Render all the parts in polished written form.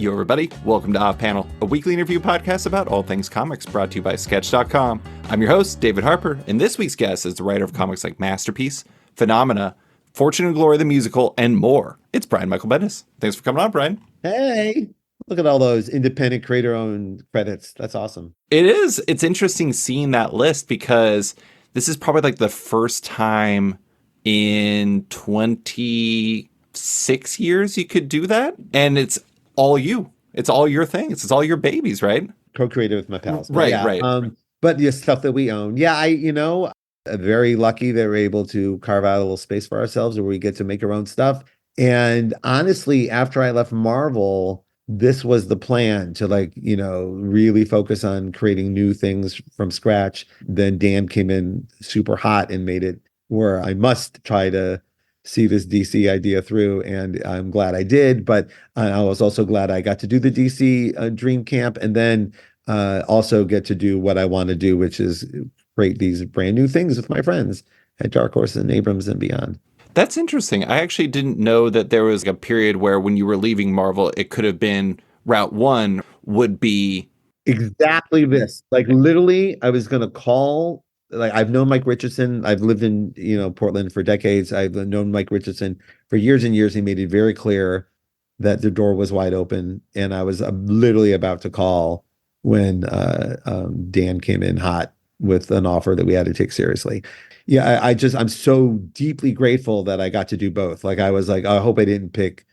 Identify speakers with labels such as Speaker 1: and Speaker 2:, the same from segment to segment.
Speaker 1: Yo, everybody. Welcome to Off Panel, a weekly interview podcast about all things comics brought to you by Sketch.com. I'm your host, David Harper, and this week's guest is the writer of comics like Masterpiece, Phenomena, Fortune and Glory the Musical, and more. It's Brian Michael Bendis. Thanks for coming on, Brian.
Speaker 2: Hey, look at all those independent creator-owned credits. That's awesome.
Speaker 1: It is. It's interesting seeing that list because this is probably like the first time in 26 years you could do that. And it's all you. It's all your things. It's all your babies, right?
Speaker 2: Co-created with my pals.
Speaker 1: Right.
Speaker 2: But the stuff that we own. Yeah, very lucky that we're able to carve out a little space for ourselves where we get to make our own stuff. And honestly, after I left Marvel, this was the plan to really focus on creating new things from scratch. Then Dan came in super hot and made it where I must try to see this DC idea through, and I'm glad I did. But I was also glad I got to do the DC Dream Camp, and then also get to do what I want to do, which is create these brand new things with my friends at Dark Horse and Abrams and beyond.
Speaker 1: That's interesting. I actually didn't know that there was a period where when you were leaving Marvel, it could have been Route 1 would be
Speaker 2: exactly this. Like literally, I was going to call. I've known Mike Richardson. I've lived in, Portland for decades. I've known Mike Richardson for years and years. He made it very clear that the door was wide open. And I was literally about to call when Dan came in hot with an offer that we had to take seriously. Yeah, I'm so deeply grateful that I got to do both. I was like, I hope I didn't pick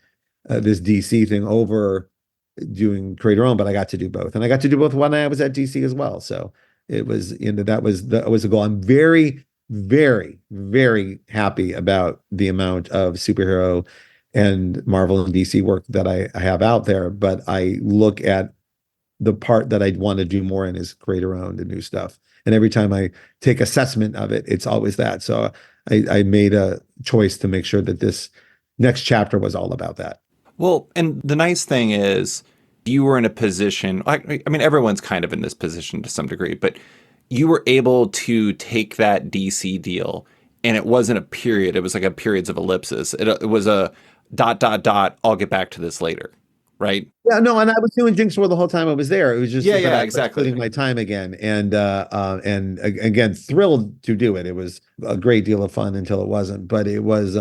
Speaker 2: this DC thing over doing creator own, but I got to do both. And I got to do both when I was at DC as well. So it was, that was a goal. I'm very, very, very happy about the amount of superhero and Marvel and DC work that I have out there. But I look at the part that I'd want to do more in is creator owned and new stuff. And every time I take assessment of it, it's always that. So I made a choice to make sure that this next chapter was all about that.
Speaker 1: Well, and the nice thing is, you were in a position, I mean, everyone's kind of in this position to some degree, but you were able to take that DC deal and it wasn't a period. It was like a periods of ellipses. It was a ... I'll get back to this later. Right.
Speaker 2: Yeah, no. And I was doing Jinxworld the whole time I was there. It was just,
Speaker 1: exactly.
Speaker 2: Splitting my time again. And again, thrilled to do it. It was a great deal of fun until it wasn't, but it was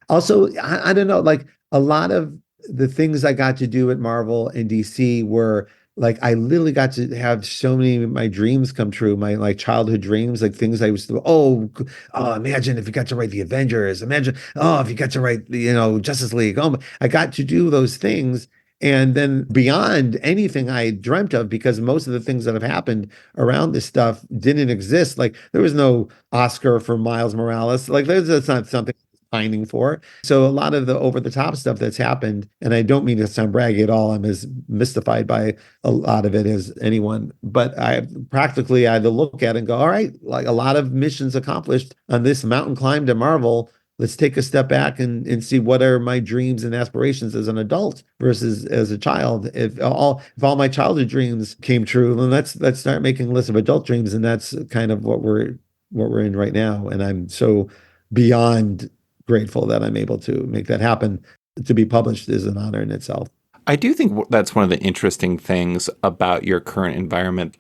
Speaker 2: also, I don't know, a lot of the things I got to do at Marvel and DC were I literally got to have so many of my dreams come true, my childhood dreams, things I was, imagine if you got to write the Avengers, imagine, if you got to write, Justice League. I got to do those things. And then beyond anything I dreamt of, because most of the things that have happened around this stuff didn't exist. There was no Oscar for Miles Morales. That's not something pining for. So a lot of the over-the-top stuff that's happened, and I don't mean to sound braggy at all, I'm as mystified by a lot of it as anyone, but I had to look at it and go, all right, a lot of missions accomplished on this mountain climb to Marvel. Let's take a step back and see what are my dreams and aspirations as an adult versus as a child. If all my childhood dreams came true, then let's start making a list of adult dreams, and that's kind of what we're in right now. And I'm so beyond grateful that I'm able to make that happen. To be published is an honor in itself.
Speaker 1: I do think that's one of the interesting things about your current environment.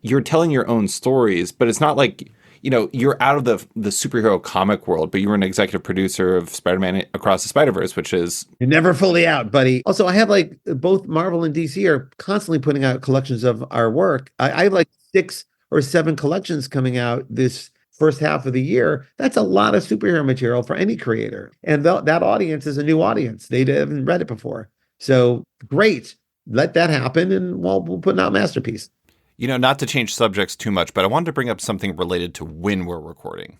Speaker 1: You're telling your own stories, but it's not like, you're out of the superhero comic world, but you were an executive producer of Spider-Man Across the Spider-Verse, which is...
Speaker 2: You're never fully out, buddy. Also, I have both Marvel and DC are constantly putting out collections of our work. I have 6 or 7 collections coming out this first half of the year. That's a lot of superhero material for any creator. And that audience is a new audience. They haven't read it before. So great. Let that happen. And we'll put out Masterpiece.
Speaker 1: Not to change subjects too much, but I wanted to bring up something related to when we're recording.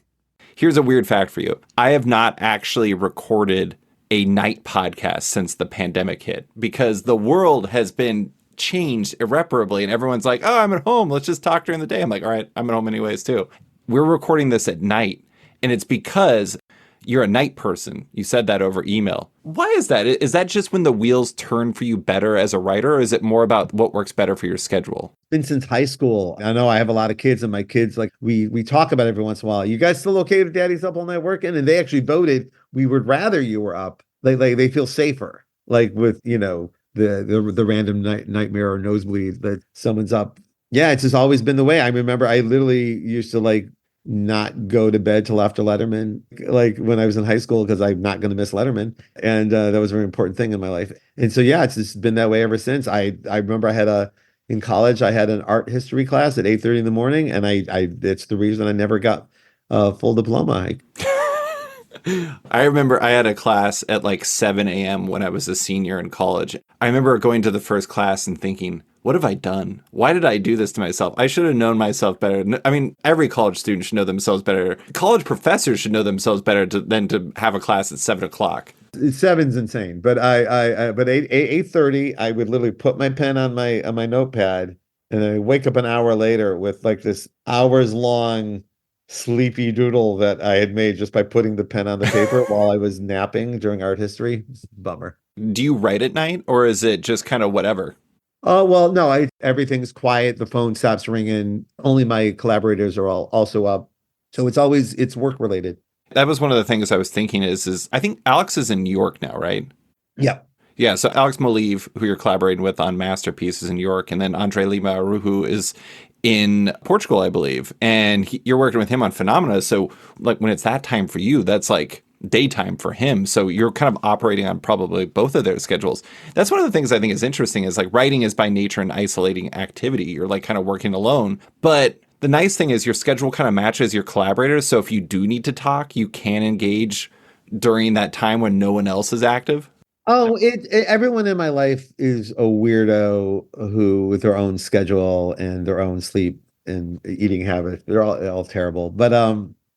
Speaker 1: Here's a weird fact for you. I have not actually recorded a night podcast since the pandemic hit because the world has been changed irreparably. And everyone's like, oh, I'm at home. Let's just talk during the day. I'm like, all right, I'm at home anyways, too. We're recording this at night, and it's because you're a night person. You said that over email. Why is that? Is that just when the wheels turn for you better as a writer, or is it more about what works better for your schedule?
Speaker 2: Been since high school. I know I have a lot of kids, and my kids, we talk about it every once in a while. You guys still okay if daddy's up all night working? And they actually voted, we would rather you were up. They feel safer. With, the random nightmare or nosebleed that someone's up. Yeah, it's just always been the way. I remember I literally used to like not go to bed till after Letterman, like when I was in high school, because I'm not going to miss Letterman, and that was a very important thing in my life. And so yeah, it's just been that way ever since. I remember in college I had an art history class at 8:30 in the morning, and I it's the reason I never got a full diploma.
Speaker 1: I remember I had a class at like 7 a.m. when I was a senior in college. I remember going to the first class and thinking, what have I done? Why did I do this to myself? I should have known myself better. I mean, every college student should know themselves better. College professors should know themselves better than to have a class at 7 o'clock.
Speaker 2: Seven's insane, but but 8:30, I would literally put my pen on my notepad, and I wake up an hour later with like this hours long sleepy doodle that I had made just by putting the pen on the paper while I was napping during art history. Bummer.
Speaker 1: Do you write at night, or is it just kind of whatever?
Speaker 2: Oh, well, no, everything's quiet. The phone stops ringing. Only my collaborators are all also up. So it's work related.
Speaker 1: That was one of the things I was thinking is I think Alex is in New York now, right?
Speaker 2: Yeah.
Speaker 1: Yeah, so Alex Molive, who you're collaborating with on Masterpieces in New York, and then Andre Lima Aruhu is in Portugal, I believe. And you're working with him on Phenomena. So like when it's that time for you, that's like daytime for him. So you're kind of operating on probably both of their schedules. That's one of the things I think is interesting is like writing is by nature an isolating activity. You're like kind of working alone. But the nice thing is your schedule kind of matches your collaborators. So if you do need to talk, you can engage during that time when no one else is active.
Speaker 2: Oh, everyone in my life is a weirdo who with their own schedule and their own sleep and eating habits. They're all terrible. But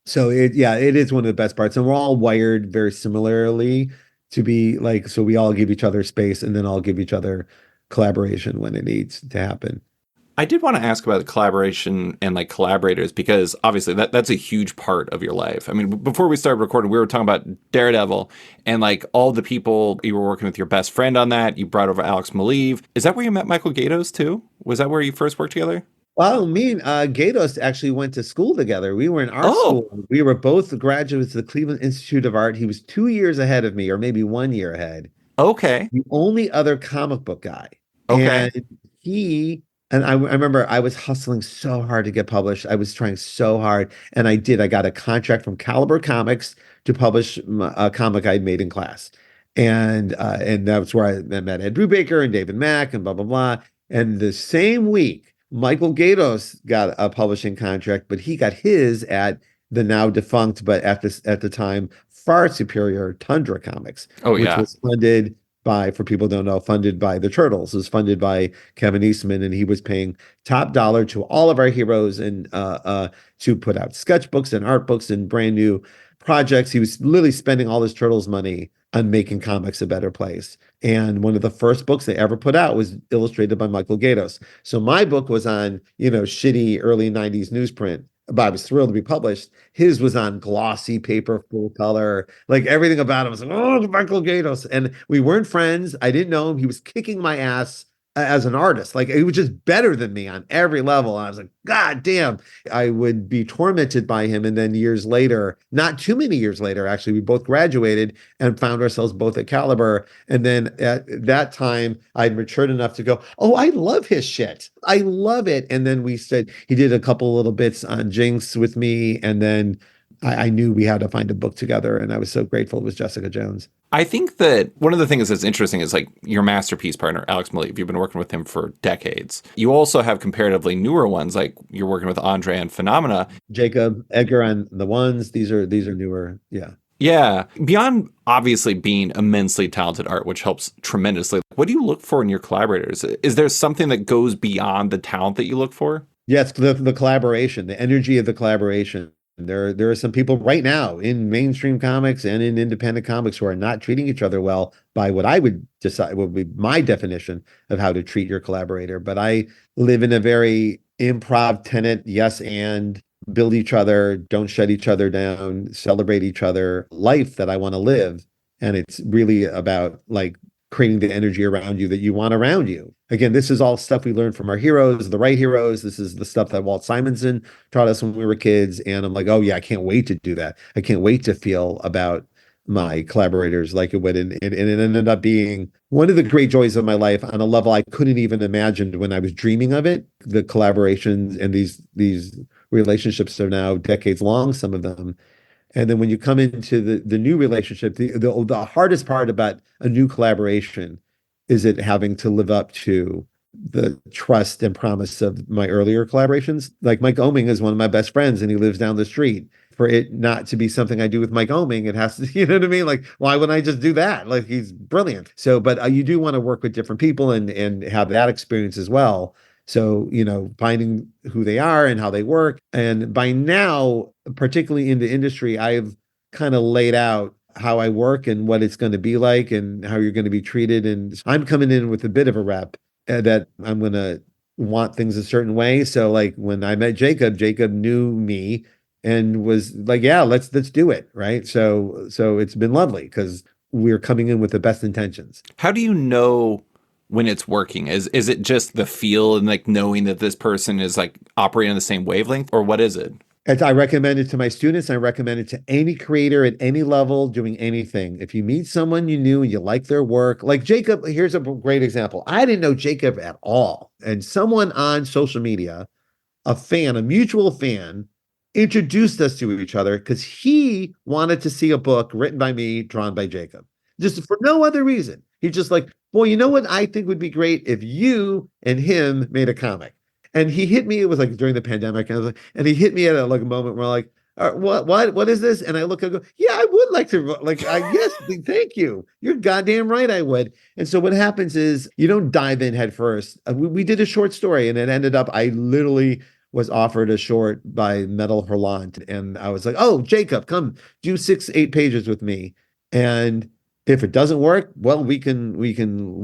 Speaker 2: so it is one of the best parts. And we're all wired very similarly to be like, so we all give each other space and then all give each other collaboration when it needs to happen.
Speaker 1: I did want to ask about the collaboration and like collaborators, because obviously that's a huge part of your life. I mean, before we started recording, we were talking about Daredevil and like all the people you were working with, your best friend on that. You brought over Alex Molive. Is that where you met Michael Gaydos too? Was that where you first worked together?
Speaker 2: Well, me and Gaydos actually went to school together. We were in art school. We were both graduates of the Cleveland Institute of Art. He was 2 years ahead of me, or maybe 1 year ahead.
Speaker 1: Okay.
Speaker 2: The only other comic book guy.
Speaker 1: Okay.
Speaker 2: And I remember I was hustling so hard to get published. I was trying so hard, and I did. I got a contract from Caliber Comics to publish a comic I'd made in class, and that's where I met Ed Brubaker and David Mack and blah blah blah. And the same week, Michael Gaydos got a publishing contract, but he got his at the now defunct, but at the time far superior Tundra Comics, which was funded by, for people who don't know, funded by the Turtles. It was funded by Kevin Eastman, and he was paying top dollar to all of our heroes and to put out sketchbooks and art books and brand new projects. He was literally spending all his Turtles money on making comics a better place. And one of the first books they ever put out was illustrated by Michael Gaydos. So my book was on, shitty early 90s newsprint, but I was thrilled to be published. His was on glossy paper, full color, like everything about him was like, oh, Michael Gaydos. And we weren't friends. I didn't know him. He was kicking my ass as an artist. Like he was just better than me on every level. And I was like, God damn, I would be tormented by him. And then years later, not too many years later, actually, we both graduated and found ourselves both at Caliber. And then at that time, I'd matured enough to go, oh, I love his shit. I love it. And then we said, he did a couple little bits on Jinx with me. And then I knew we had to find a book together. And I was so grateful it was Jessica Jones.
Speaker 1: I think that one of the things that's interesting is like your Masterpiece partner, Alex Molive. You've been working with him for decades. You also have comparatively newer ones, like you're working with Andre and Phenomena.
Speaker 2: Jacob, Edgar on the ones. These are newer. Yeah.
Speaker 1: Yeah. Beyond obviously being immensely talented art, which helps tremendously, what do you look for in your collaborators? Is there something that goes beyond the talent that you look for?
Speaker 2: Yes, the collaboration, the energy of the collaboration. There are some people right now in mainstream comics and in independent comics who are not treating each other well by what I would decide would be my definition of how to treat your collaborator. But I live in a very improv tenet, yes, and build each other, don't shut each other down, celebrate each other life that I want to live. And it's really about like creating the energy around you that you want around you. Again, this is all stuff we learned from our heroes, the right heroes. This is the stuff that Walt Simonson taught us when we were kids. And I'm like, oh yeah, I can't wait to do that. I can't wait to feel about my collaborators like it would. And it ended up being one of the great joys of my life on a level I couldn't even imagine when I was dreaming of it. The collaborations and these relationships are now decades long, some of them. And then when you come into the new relationship, the hardest part about a new collaboration is it having to live up to the trust and promise of my earlier collaborations. Like Mike Oming is one of my best friends and he lives down the street. For it not to be something I do with Mike Oming, it has to, you know what I mean? Like, why wouldn't I just do that? Like, he's brilliant. So, but you do want to work with different people and have that experience as well. So, finding who they are and how they work. And by now, particularly in the industry, I've kind of laid out how I work and what it's going to be like and how you're going to be treated. And I'm coming in with a bit of a rep that I'm going to want things a certain way. So like when I met Jacob, Jacob knew me and was like, yeah, let's do it. Right. So it's been lovely because we're coming in with the best intentions.
Speaker 1: How do you know when it's working? Is it just the feel and like knowing that this person is like operating on the same wavelength, or what is it?
Speaker 2: I recommend it to my students. I recommend it to any creator at any level doing anything. If you meet someone you knew and you like their work, like Jacob, here's a great example. I didn't know Jacob at all. And someone on social media, a mutual fan, introduced us to each other because he wanted to see a book written by me, drawn by Jacob, just for no other reason. He's just like, well, you know what I think would be great if you and him made a comic. And he hit me. It was like during the pandemic, and I was like, and he hit me at a moment where like, what is this? And I look and go, yeah, I would like to, like, I guess, thank you. You're goddamn right, I would. And so what happens is you don't dive in head first. We did a short story, and it ended up I literally was offered a short by Metal Hurlant, and I was like, oh, Jacob, come do 6-8 pages with me, and if it doesn't work, well, we can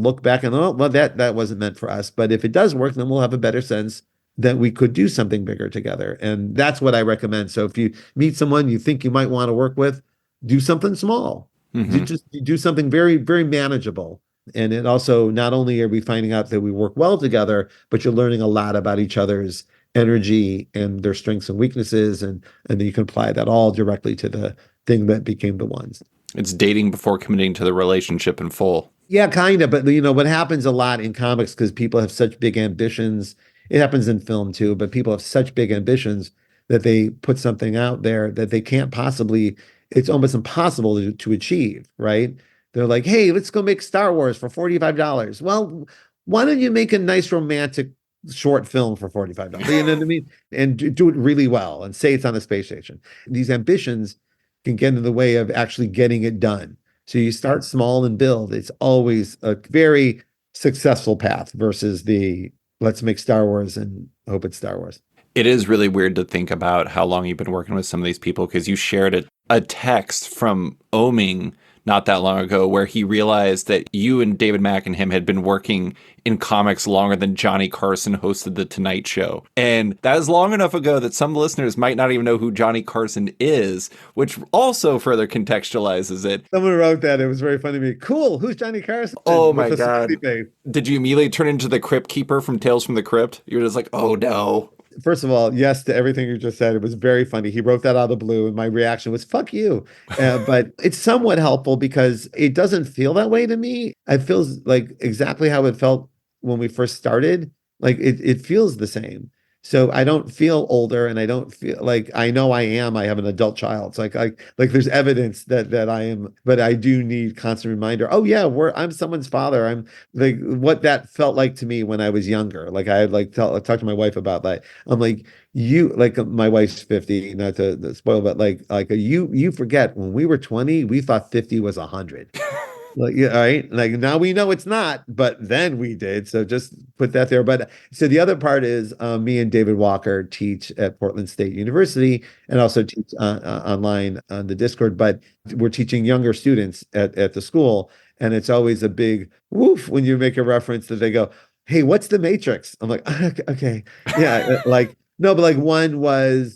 Speaker 2: look back and well, that wasn't meant for us. But if it does work, then we'll have a better sense that we could do something bigger together. And that's what I recommend. So if you meet someone you think you might want to work with, do something small.
Speaker 1: Mm-hmm.
Speaker 2: Just do something very, very manageable. And it also, not only are we finding out that we work well together, but you're learning a lot about each other's energy and their strengths and weaknesses. And then you can apply that all directly to the thing that became the ones.
Speaker 1: It's dating before committing to the relationship in full.
Speaker 2: Yeah, kind of. But what happens a lot in comics, because people have such big ambitions, it happens in film too, but people have such big ambitions that they put something out there that they can't possibly, it's almost impossible to achieve, right? They're like, hey, let's go make Star Wars for $45. Well, why don't you make a nice romantic short film for $45? You know what I mean? And do it really well and say it's on a space station. These ambitions can get in the way of actually getting it done. So you start small and build. It's always a very successful path versus the let's make Star Wars and hope it's Star Wars.
Speaker 1: It is really weird to think about how long you've been working with some of these people, because you shared a text from Oming not that long ago where he realized that you and David Mack and him had been working in comics longer than Johnny Carson hosted The Tonight Show. And that is long enough ago that some listeners might not even know who Johnny Carson is, which also further contextualizes it.
Speaker 2: Someone wrote that. It was very funny to me. Cool. Who's Johnny Carson?
Speaker 1: Oh my God. Did you immediately turn into the Crypt Keeper from Tales from the Crypt? You're just like, oh no.
Speaker 2: First of all, yes to everything you just said. It was very funny. He wrote that out of the blue, and my reaction was "fuck you." But it's somewhat helpful because it doesn't feel that way to me. It feels like exactly how it felt when we first started. Like it feels the same. So I don't feel older, and I don't feel like I know I am. I have an adult child. So like there's evidence that I am, but I do need constant reminder. Oh yeah, I'm someone's father. I'm like what that felt like to me when I was younger. Like I like talk to my wife about that. I'm like my wife's 50, not to spoil, but like you forget when we were 20, we thought 50 was 100. Like, yeah, all right. Like now we know it's not, but then we did. So just put that there. But so the other part is me and David Walker teach at Portland State University and also teach online on the Discord. But we're teaching younger students at the school. And it's always a big woof when you make a reference that they go, hey, what's the Matrix? I'm like, okay. Yeah. Like, no, but like one was,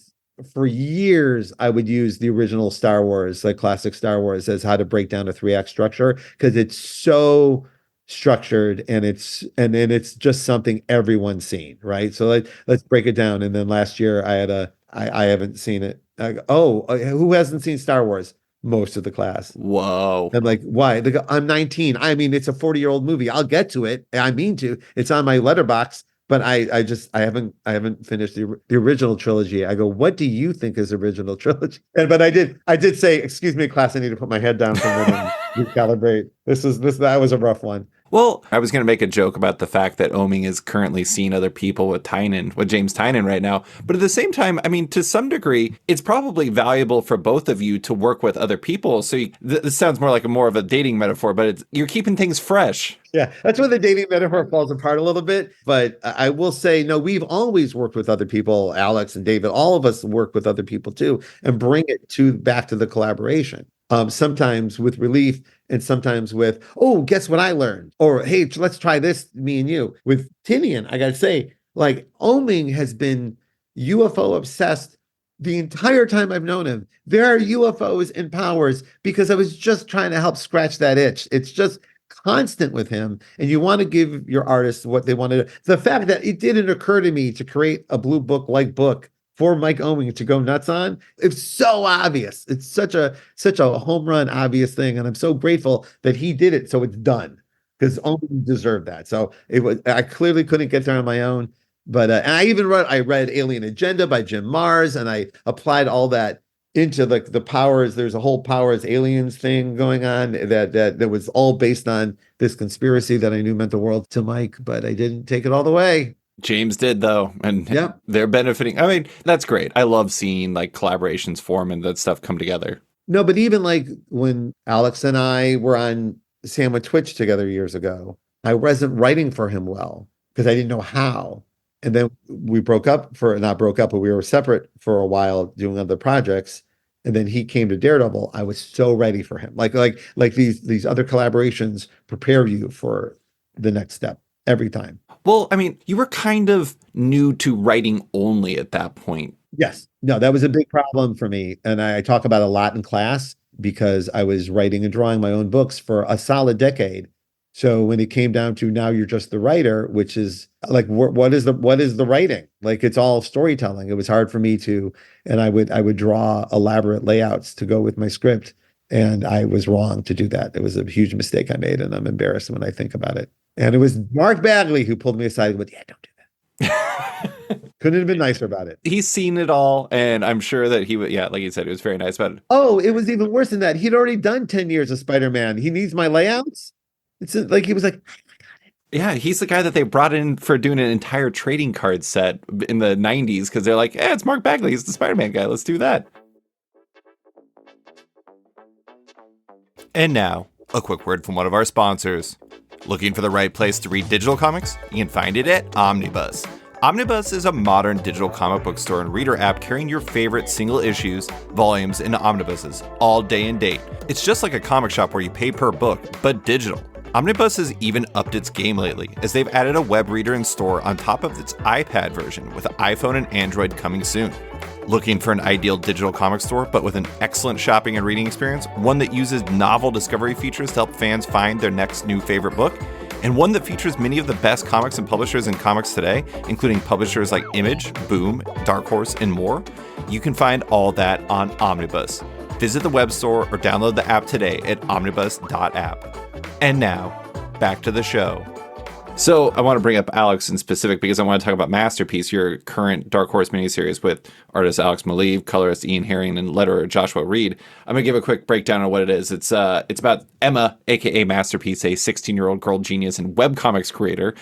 Speaker 2: for years, I would use the original Star Wars, like classic Star Wars, as how to break down a 3-act structure because it's so structured and it's just something everyone's seen, right? So let's break it down. And then last year I haven't seen it. Who hasn't seen Star Wars? most of the class.
Speaker 1: Whoa.
Speaker 2: I'm like, why? They go, I'm 19. I mean, it's a 40-year-old movie. I'll get to it. I mean to. It's on my letterbox, but I haven't finished the original trilogy. I go, what do you think is original trilogy? But I did say, excuse me, class, I need to put my head down for a minute and recalibrate. That was a rough one.
Speaker 1: Well, I was going to make a joke about the fact that Oming is currently seeing other people with James Tynan right now. But at the same time, I mean, to some degree, it's probably valuable for both of you to work with other people. So this sounds more like more of a dating metaphor, but you're keeping things fresh.
Speaker 2: Yeah, that's where the dating metaphor falls apart a little bit. But I will say, no, we've always worked with other people, Alex and David, all of us work with other people too, and bring it back to the collaboration. Sometimes with relief and sometimes with, oh, guess what I learned? Or, hey, let's try this, me and you. With Tinian, I got to say, like, Oming has been UFO obsessed the entire time I've known him. There are UFOs and powers because I was just trying to help scratch that itch. It's just constant with him, and you want to give your artists what they wanted. The fact that it didn't occur to me to create a blue book-like book for Mike Oming to go nuts on, it's so obvious. It's such a home run obvious thing, and I'm so grateful that he did it, so it's done, because Oming deserved that. So I clearly couldn't get there on my own, but and I read Alien Agenda by Jim Mars, and I applied all that into the powers. There's a whole powers aliens thing going on that was all based on this conspiracy that I knew meant the world to Mike, but I didn't take it all the way.
Speaker 1: James did, though, and
Speaker 2: yep.
Speaker 1: They're benefiting. I mean, that's great. I love seeing like collaborations form and that stuff come together.
Speaker 2: No, but even like when Alex and I were on Sandwich Twitch together years ago, I wasn't writing for him well because I didn't know how. And then we not broke up, but we were separate for a while doing other projects. And then he came to Daredevil. I was so ready for him. Like these other collaborations prepare you for the next step every time.
Speaker 1: Well, I mean, you were kind of new to writing only at that point.
Speaker 2: Yes. No, that was a big problem for me. And I talk about a lot in class because I was writing and drawing my own books for a solid decade. So when it came down to now you're just the writer, which is like, what is the writing? Like, it's all storytelling. It was hard for me and I would draw elaborate layouts to go with my script. And I was wrong to do that. It was a huge mistake I made, and I'm embarrassed when I think about it. And it was Mark Bagley who pulled me aside and went, yeah, don't do that. Couldn't have been nicer about it.
Speaker 1: He's seen it all, and I'm sure that he would, yeah, like you said, it was very nice about it.
Speaker 2: Oh, it was even worse than that. He'd already done 10 years of Spider-Man. He needs my layouts. It's like, he was like,
Speaker 1: yeah, he's the guy that they brought in for doing an entire trading card set in the 90s because they're like, it's Mark Bagley. He's the Spider-Man guy. Let's do that. And now, a quick word from one of our sponsors. Looking for the right place to read digital comics? You can find it at Omnibus. Omnibus is a modern digital comic book store and reader app carrying your favorite single issues, volumes, and omnibuses, all day and date. It's just like a comic shop where you pay per book, but digital. Omnibus has even upped its game lately, as they've added a web reader and store on top of its iPad version, with iPhone and Android coming soon. Looking for an ideal digital comic store, but with an excellent shopping and reading experience? One that uses novel discovery features to help fans find their next new favorite book? And one that features many of the best comics and publishers in comics today, including publishers like Image, Boom, Dark Horse, and more? You can find all that on Omnibus. Visit the web store or download the app today at omnibus.app. And now, back to the show. So I want to bring up Alex in specific because I want to talk about Masterpiece, your current Dark Horse miniseries with artist Alex Maleev, colorist Ian Herring, and letterer Joshua Reed. I'm going to give a quick breakdown on what it is. It's about Emma, a.k.a. Masterpiece, a 16-year-old girl genius and webcomics creator,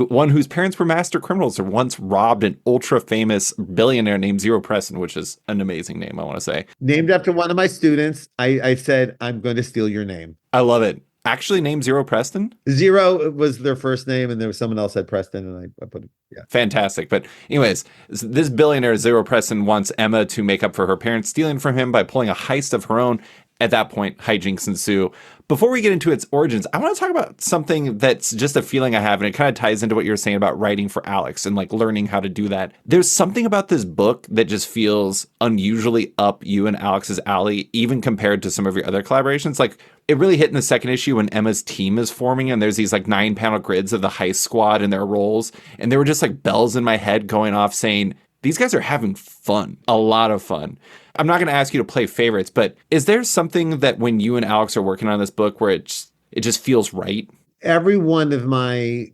Speaker 1: one whose parents were master criminals or once robbed an ultra-famous billionaire named Zero Preston, which is an amazing name, I want to say.
Speaker 2: Named after one of my students. I said, I'm going to steal your name.
Speaker 1: I love it. Actually named Zero Preston?
Speaker 2: Zero was their first name, and there was someone else said Preston, and I put it, yeah.
Speaker 1: Fantastic. But anyways, this billionaire, Zero Preston, wants Emma to make up for her parents stealing from him by pulling a heist of her own. At that point, hijinks ensue. Before we get into its origins, I want to talk about something that's just a feeling I have, and it kind of ties into what you're saying about writing for Alex and like learning how to do that. There's something about this book that just feels unusually up you and Alex's alley, even compared to some of your other collaborations. Like, it really hit in the second issue when Emma's team is forming and there's these like 9-panel grids of the heist squad and their roles. And there were just like bells in my head going off saying, these guys are having fun, a lot of fun. I'm not going to ask you to play favorites, but is there something that when you and Alex are working on this book where it just feels right?
Speaker 2: Every one of my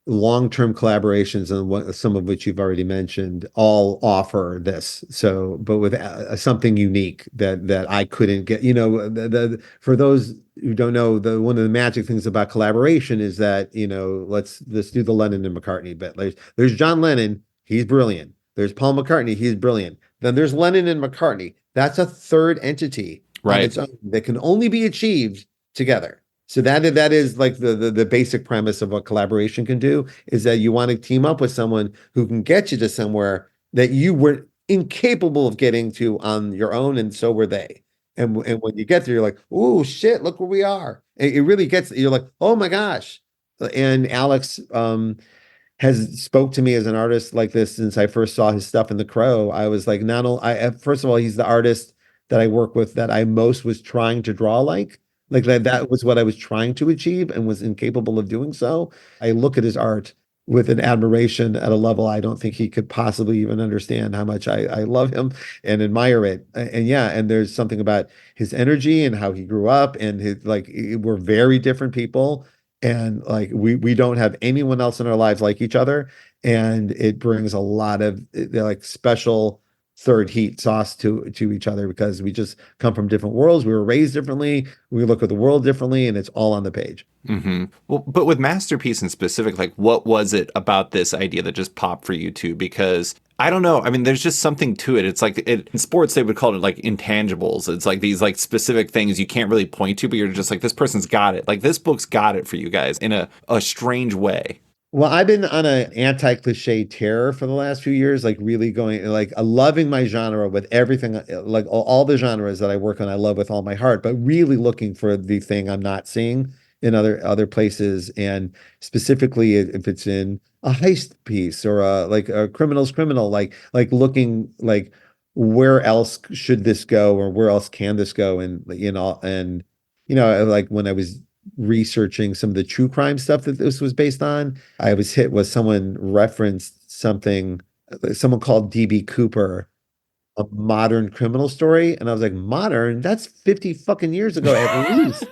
Speaker 2: long-term collaborations, and some of which you've already mentioned, all offer this. So, but with something unique that I couldn't get. For those who don't know, the one of the magic things about collaboration is that let's do the Lennon and McCartney bit. There's John Lennon, he's brilliant. There's Paul McCartney, he's brilliant. Then there's Lennon and McCartney. That's a third entity on its own that can only be achieved together. So that is like the basic premise of what collaboration can do, is that you want to team up with someone who can get you to somewhere that you were incapable of getting to on your own, and so were they. And when you get there, you're like, oh shit, look where we are. It really gets, you're like, oh my gosh. And Alex has spoke to me as an artist like this since I first saw his stuff in The Crow. I was like, not only first of all, he's the artist that I work with that I most was trying to draw like that was what I was trying to achieve and was incapable of doing so. I look at his art with an admiration at a level I don't think he could possibly even understand how much I love him and admire it. And yeah, and there's something about his energy and how he grew up, and his, like, we're very different people, and like we don't have anyone else in our lives like each other, and it brings a lot of like special third heat sauce to each other, because we just come from different worlds. We were raised differently. We look at the world differently, and it's all on the page.
Speaker 1: Mm-hmm. Well, but with Masterpiece in specific, like, what was it about this idea that just popped for you two? Because I don't know. I mean, there's just something to it. It's like in sports, they would call it like intangibles. It's like these like specific things you can't really point to, but you're just like, this person's got it. Like, this book's got it for you guys in a strange way.
Speaker 2: Well, I've been on an anti-cliche tear for the last few years, like really going, like loving my genre with everything, like all the genres that I work on, I love with all my heart, but really looking for the thing I'm not seeing in other places. And specifically if it's in a heist piece or like a criminal's criminal, like looking like where else should this go, or where else can this go? And, like when I was researching some of the true crime stuff that this was based on, I was hit with someone referenced something, someone called DB Cooper, a modern criminal story. And I was like, modern? That's 50 fucking years ago at least.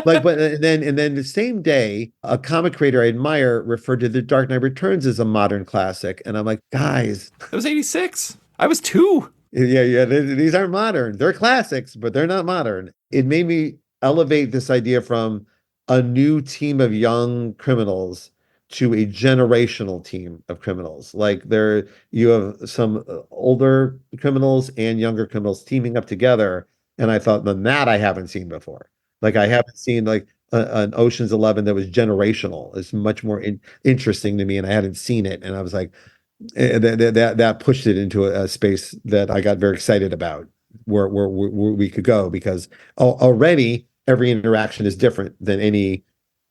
Speaker 2: Like, but and then the same day, a comic creator I admire referred to The Dark Knight Returns as a modern classic. And I'm like, guys.
Speaker 1: That was 86. I was 2.
Speaker 2: Yeah. These aren't modern. They're classics, but they're not modern. It made me elevate this idea from a new team of young criminals to a generational team of criminals. Like you have some older criminals and younger criminals teaming up together. And I thought, then that I haven't seen before. Like I haven't seen like an Ocean's 11 that was generational. It's much more interesting to me, and I hadn't seen it. And I was like, that pushed it into a space that I got very excited about, where we could go, because already every interaction is different than any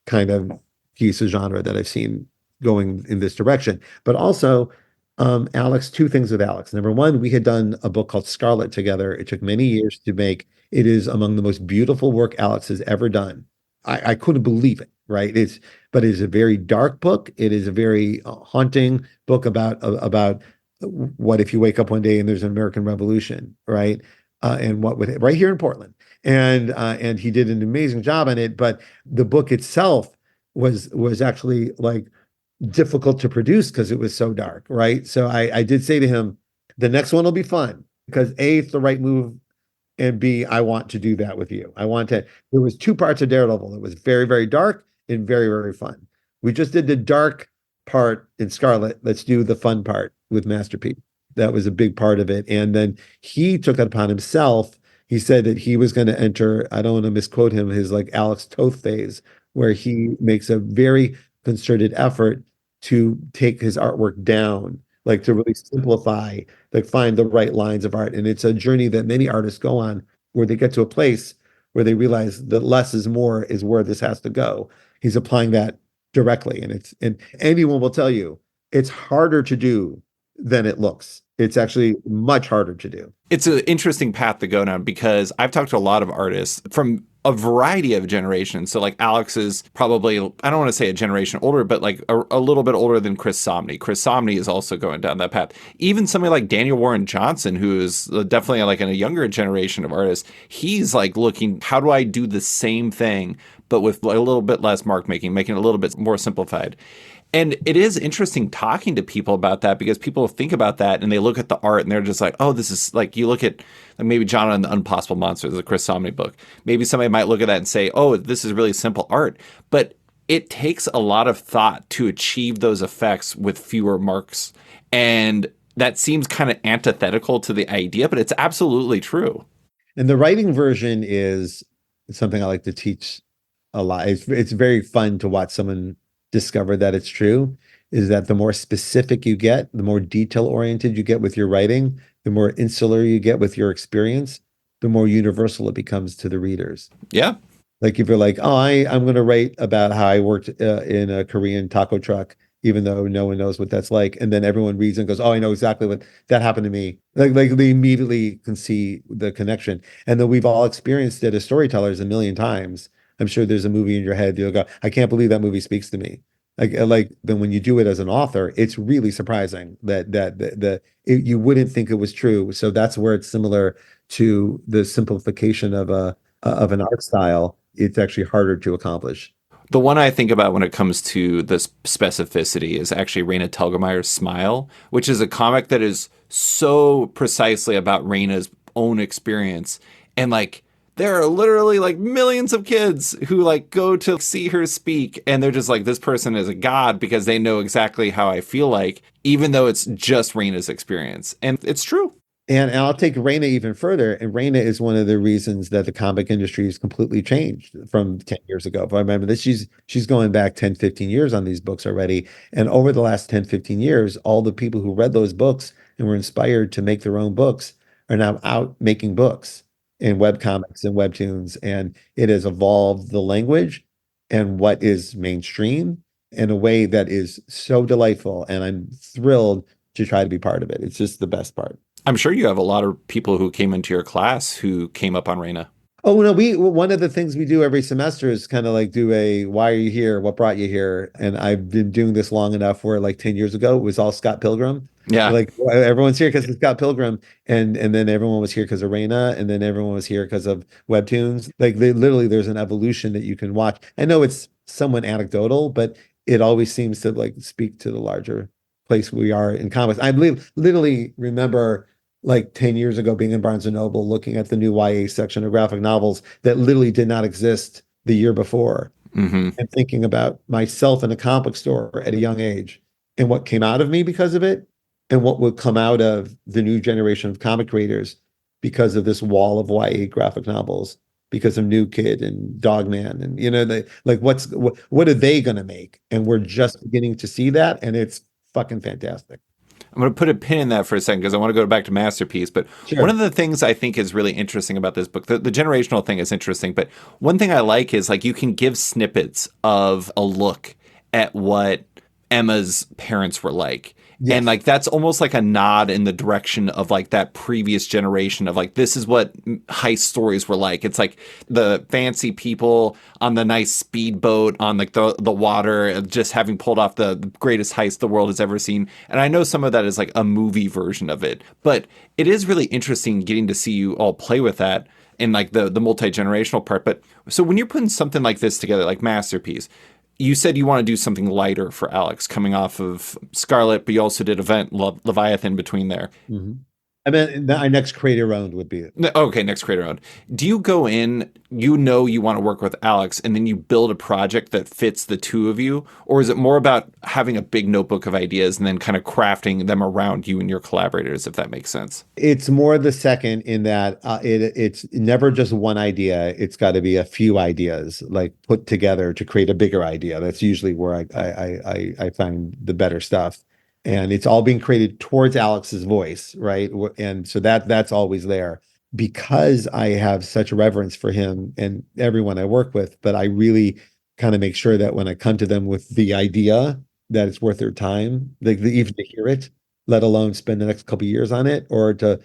Speaker 2: kind of piece of genre that I've seen going in this direction. But also, Alex, two things with Alex. Number one, we had done a book called Scarlet together. It took many years to make. It is among the most beautiful work Alex has ever done. I couldn't believe it, right? But it is a very dark book. It is a very haunting book about what if you wake up one day and there's an American Revolution, right? And what would, right here in Portland. And he did an amazing job on it. But the book itself was actually like difficult to produce because it was so dark, right? So I did say to him, the next one will be fun, because A, it's the right move, and B, I want to do that with you. There was 2 parts of Daredevil. It was very, very dark and very, very fun. We just did the dark part in Scarlet. Let's do the fun part with Masterpiece. That was a big part of it. And then he took it upon himself. He said that he was going to enter, I don't want to misquote him, his like Alex Toth phase, where he makes a very concerted effort to take his artwork down, like to really simplify, like find the right lines of art. And it's a journey that many artists go on, where they get to a place where they realize that less is more is where this has to go. He's applying that directly. And anyone will tell you it's harder to do than it looks. It's actually much harder to do.
Speaker 1: It's an interesting path to go down, because I've talked to a lot of artists from a variety of generations. So like Alex is probably, I don't want to say a generation older, but like a little bit older than Chris Somney. Chris Somney is also going down that path. Even somebody like Daniel Warren Johnson, who is definitely like in a younger generation of artists, he's like looking, how do I do the same thing, but with a little bit less mark making, making it a little bit more simplified. And it is interesting talking to people about that because people think about that and they look at the art and they're just like, oh, this is like, you look at like maybe John and the Unpossible Monsters, the Chris Somney book. Maybe somebody might look at that and say, oh, this is really simple art. But it takes a lot of thought to achieve those effects with fewer marks. And that seems kind of antithetical to the idea, but it's absolutely true.
Speaker 2: And the writing version is something I like to teach a lot. It's very fun to watch someone discover that it's true, is that the more specific you get, the more detail oriented you get with your writing, the more insular you get with your experience, the more universal it becomes to the readers.
Speaker 1: Yeah.
Speaker 2: Like if you're like, oh, I'm going to write about how I worked in a Korean taco truck, even though no one knows what that's like. And then everyone reads and goes, oh, I know exactly what that happened to me. Like they immediately can see the connection. And then we've all experienced it as storytellers a million times. I'm sure there's a movie in your head. You'll go, I can't believe that movie speaks to me. Like then when you do it as an author, it's really surprising that you wouldn't think it was true. So that's where it's similar to the simplification of an art style. It's actually harder to accomplish.
Speaker 1: The one I think about when it comes to the specificity is actually Raina Telgemeier's Smile, which is a comic that is so precisely about Raina's own experience. And like, there are literally like millions of kids who like go to see her speak and they're just like, this person is a god because they know exactly how I feel like, even though it's just Raina's experience. And it's true.
Speaker 2: And I'll take Raina even further. And Raina is one of the reasons that the comic industry has completely changed from 10 years ago. If I remember this, she's going back 10, 15 years on these books already. And over the last 10, 15 years, all the people who read those books and were inspired to make their own books are now out making books in web comics and webtoons. And it has evolved the language and what is mainstream in a way that is so delightful. And I'm thrilled to try to be part of it. It's just the best part.
Speaker 1: I'm sure you have a lot of people who came into your class who came up on Raina.
Speaker 2: Oh no, one of the things we do every semester is kind of like do a why are you here? What brought you here? And I've been doing this long enough where like 10 years ago it was all Scott Pilgrim.
Speaker 1: Yeah.
Speaker 2: Like everyone's here because of Scott Pilgrim, and then everyone was here because of Raina, and then everyone was here because of webtoons. Like there's an evolution that you can watch. I know it's somewhat anecdotal, but it always seems to like speak to the larger place we are in comics. I believe literally remember like 10 years ago being in Barnes & Noble, looking at the new YA section of graphic novels that literally did not exist the year before, and thinking about myself in a comic store at a young age and what came out of me because of it and what would come out of the new generation of comic creators because of this wall of YA graphic novels, because of New Kid and Dogman. And, they like, what are they going to make? And we're just beginning to see that. And it's fucking fantastic.
Speaker 1: I'm going to put a pin in that for a second because I want to go back to Masterpiece. But
Speaker 2: Sure.
Speaker 1: One of the things I think is really interesting about this book, the generational thing is interesting. But one thing I like is like you can give snippets of a look at what Emma's parents were like. Yes. And like that's almost like a nod in the direction of like that previous generation of like this is what heist stories were like. It's like the fancy people on the nice speedboat on like the water, just having pulled off the greatest heist the world has ever seen. And I know some of that is like a movie version of it, but it is really interesting getting to see you all play with that in like the multi-generational part. But so when you're putting something like this together, like Masterpiece, you said you want to do something lighter for Alex coming off of Scarlet, but you also did Event Leviathan between there.
Speaker 2: Mm-hmm. I mean, our next creator round would be it.
Speaker 1: Okay, next creator round. Do you go in, you want to work with Alex, and then you build a project that fits the two of you? Or is it more about having a big notebook of ideas and then kind of crafting them around you and your collaborators, if that makes sense?
Speaker 2: It's more the second in that it's never just one idea. It's got to be a few ideas like put together to create a bigger idea. That's usually where I find the better stuff. And it's all being created towards Alex's voice, right? And so that's always there because I have such reverence for him and everyone I work with. But I really kind of make sure that when I come to them with the idea, that it's worth their time, like even to hear it, let alone spend the next couple of years on it or to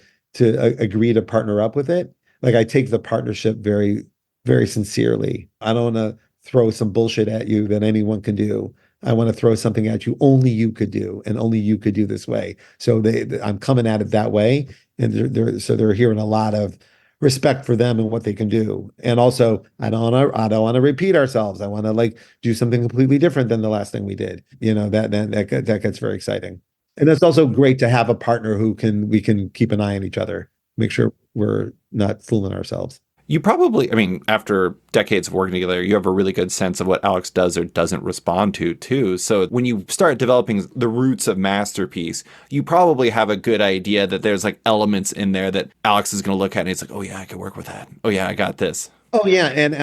Speaker 2: agree to partner up with it. Like I take the partnership very very sincerely. I don't want to throw some bullshit at you that anyone can do. I want to throw something at you only you could do, and only you could do this way. So I'm coming at it that way, and so they're hearing a lot of respect for them and what they can do. And also, I don't want to repeat ourselves. I want to like do something completely different than the last thing we did. That gets very exciting. And it's also great to have a partner who we can keep an eye on each other, make sure we're not fooling ourselves.
Speaker 1: You probably, I mean, after decades of working together, you have a really good sense of what Alex does or doesn't respond to, too. So when you start developing the roots of Masterpiece, you probably have a good idea that there's like elements in there that Alex is going to look at and he's like, oh, yeah, I could work with that. Oh, yeah, I got this.
Speaker 2: Oh yeah, and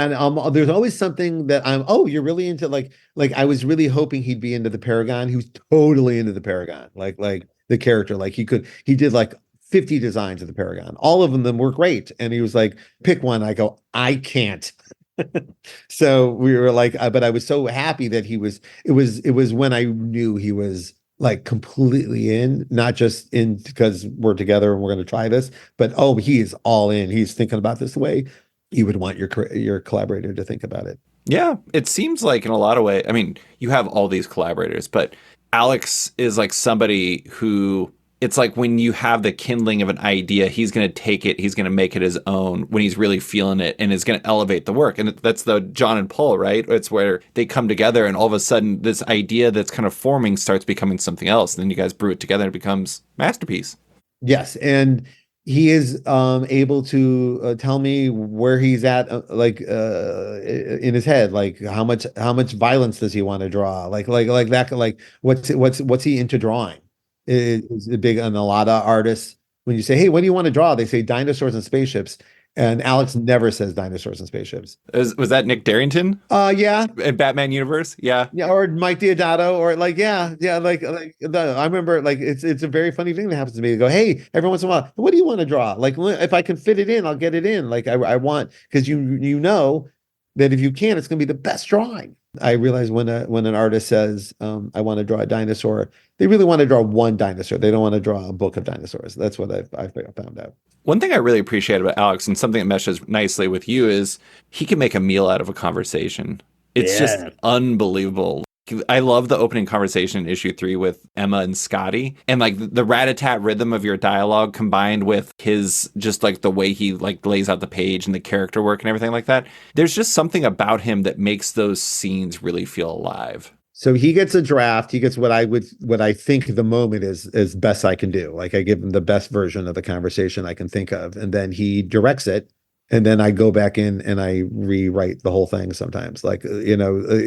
Speaker 2: there's always something that you're really into like I was really hoping he'd be into the Paragon. He was totally into the Paragon, like the character. Like he did like 50 designs of the Paragon. All of them were great. And he was like, pick one. I go, I can't. So we were like, but I was so happy that it was when I knew he was like completely in, not just in because we're together and we're going to try this, but he is all in. He's thinking about this the way you would want your collaborator to think about it.
Speaker 1: Yeah, it seems like in a lot of ways, I mean, you have all these collaborators, but Alex is like somebody who it's like when you have the kindling of an idea, he's going to take it, he's going to make it his own when he's really feeling it and is going to elevate the work. And that's the John and Paul, right? It's where they come together and all of a sudden this idea that's kind of forming starts becoming something else. And then you guys brew it together and it becomes Masterpiece.
Speaker 2: Yes. And he is able to tell me where he's at, in his head, like how much violence does he want to draw, like that, like what's he into drawing? Is big, and a lot of artists, when you say, "Hey, what do you want to draw?" They say dinosaurs and spaceships, and Alex never says dinosaurs and spaceships.
Speaker 1: Was that Nick Darrington?
Speaker 2: Yeah,
Speaker 1: in Batman universe, yeah,
Speaker 2: or Mike Diodato, or like, yeah, I remember, like, it's a very funny thing that happens to me. They go, "Hey, every once in a while, what do you want to draw? Like, if I can fit it in, I'll get it in. Like, I want, because you know that if you can, it's going to be the best drawing." I realize when an artist says, "I want to draw a dinosaur," they really want to draw one dinosaur. They don't want to draw a book of dinosaurs. That's what I've found out.
Speaker 1: One thing I really appreciate about Alex and something that meshes nicely with you is he can make a meal out of a conversation. It's just unbelievable. I love the opening conversation in issue 3 with Emma and Scotty, and like the rat-a-tat rhythm of your dialogue combined with his just like the way he like lays out the page and the character work and everything like that. There's just something about him that makes those scenes really feel alive.
Speaker 2: So he gets a draft. He gets what I think the moment is best I can do. Like I give him the best version of the conversation I can think of, and then he directs it. And then I go back in and I rewrite the whole thing sometimes. Like,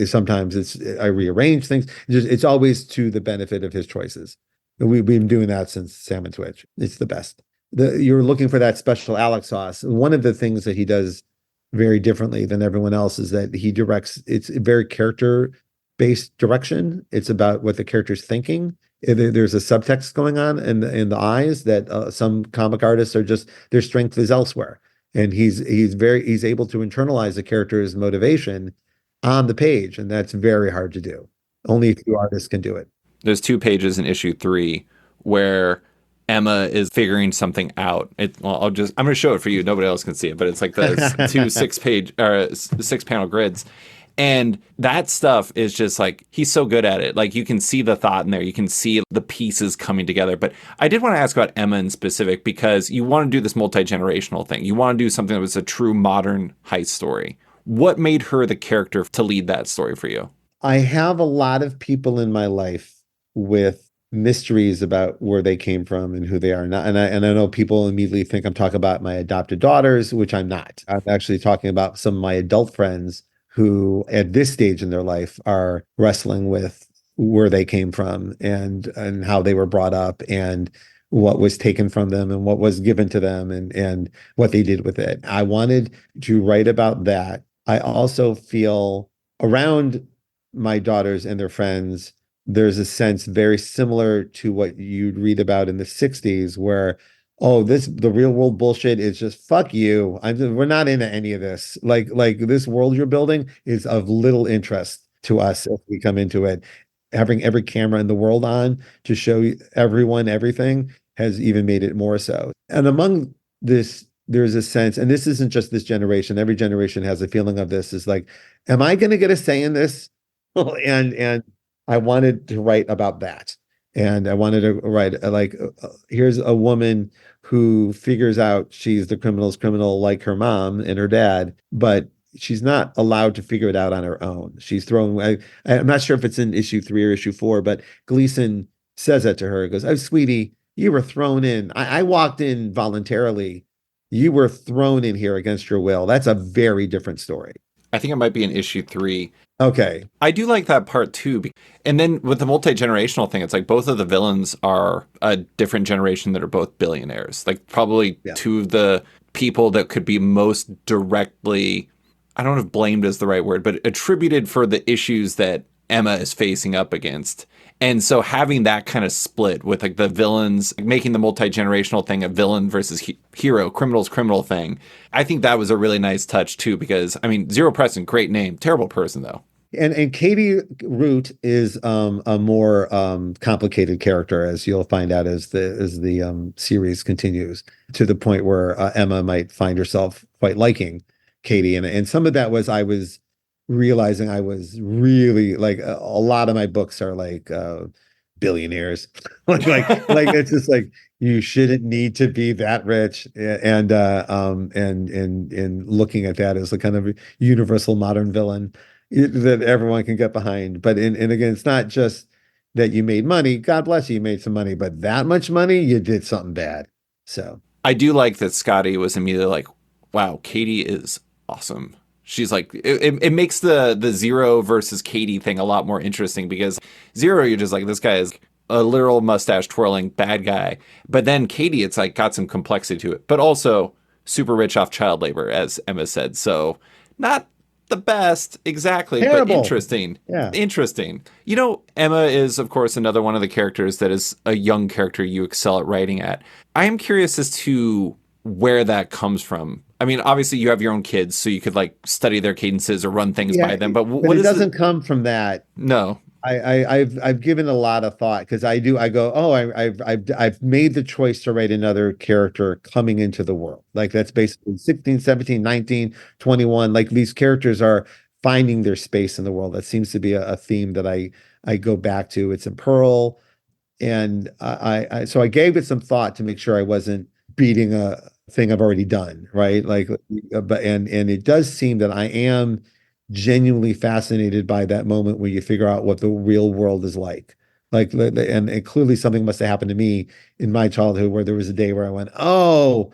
Speaker 2: sometimes I rearrange things. It's always to the benefit of his choices. We've been doing that since Salmon Twitch. It's the best. You're looking for that special Alex sauce. One of the things that he does very differently than everyone else is that he directs, it's very character-based direction. It's about what the character's thinking. There's a subtext going on in the eyes that some comic artists are just, their strength is elsewhere. And he's able to internalize the character's motivation on the page, and that's very hard to do. Only a few artists can do it.
Speaker 1: There's 2 pages in issue 3 where Emma is figuring something out. I'm going to show it for you. Nobody else can see it, but it's like the 2 6-panel grids. And that stuff is just like, he's so good at it. Like you can see the thought in there. You can see the pieces coming together. But I did want to ask about Emma in specific, because you want to do this multi-generational thing. You want to do something that was a true modern heist story. What made her the character to lead that story for you?
Speaker 2: I have a lot of people in my life with mysteries about where they came from and who they are not. And I know people immediately think I'm talking about my adopted daughters, which I'm not. I'm actually talking about some of my adult friends who at this stage in their life are wrestling with where they came from and how they were brought up and what was taken from them and what was given to them and what they did with it. I wanted to write about that. I also feel around my daughters and their friends, there's a sense very similar to what you'd read about in the 60s where, the real world bullshit is just fuck you. We're not into any of this. Like this world you're building is of little interest to us if we come into it. Having every camera in the world on to show everyone everything has even made it more so. And among this there's a sense, and this isn't just this generation, every generation has a feeling of this, is like, am I going to get a say in this? And I wanted to write about that. And I wanted to write here's a woman who figures out she's the criminal's criminal like her mom and her dad, but she's not allowed to figure it out on her own. She's thrown. I'm not sure if it's in issue 3 or issue 4, but Gleason says that to her. He goes, "Oh, sweetie, you were thrown in. I walked in voluntarily. You were thrown in here against your will." That's a very different story.
Speaker 1: I think it might be in issue 3.
Speaker 2: Okay.
Speaker 1: I do like that part too. And then with the multi-generational thing, it's like both of the villains are a different generation that are both billionaires. Like probably two of the people that could be most directly, I don't know if blamed is the right word, but attributed for the issues that Emma is facing up against. And so having that kind of split with like the villains, making the multi-generational thing a villain versus hero, criminal's criminal thing, I think that was a really nice touch too, because I mean, Zero Preston, great name, terrible person though.
Speaker 2: And Katie Root is a more complicated character, as you'll find out as the series continues, to the point where Emma might find herself quite liking Katie, and some of that was I was realizing I was really like a lot of my books are like billionaires, like it's just like you shouldn't need to be that rich, and looking at that as a kind of universal modern villain that everyone can get behind. But and again, it's not just that you made money. God bless you, you made some money, but that much money, you did something bad. So
Speaker 1: I do like that Scotty was immediately like, wow, Katie is awesome. She's like, it makes the Zero versus Katie thing a lot more interesting, because Zero, you're just like, this guy is a literal mustache twirling bad guy. But then Katie, it's like got some complexity to it, but also super rich off child labor, as Emma said. So not the best exactly,
Speaker 2: terrible.
Speaker 1: But interesting.
Speaker 2: Yeah.
Speaker 1: Interesting. You know, Emma is, of course, another one of the characters that is a young character you excel at writing at. I am curious as to where that comes from. I mean, obviously you have your own kids, so you could like study their cadences or run things by them. But what
Speaker 2: it doesn't come from that.
Speaker 1: No.
Speaker 2: I've given a lot of thought, because I've made the choice to write another character coming into the world. Like that's basically 16, 17, 19, 21. Like these characters are finding their space in the world. That seems to be a theme that I go back to. It's in Pearl. And so I gave it some thought to make sure I wasn't beating a thing I've already done, right? Like, but and it does seem that I am genuinely fascinated by that moment where you figure out what the real world is like. Like, and clearly something must have happened to me in my childhood where there was a day where I went, "Oh,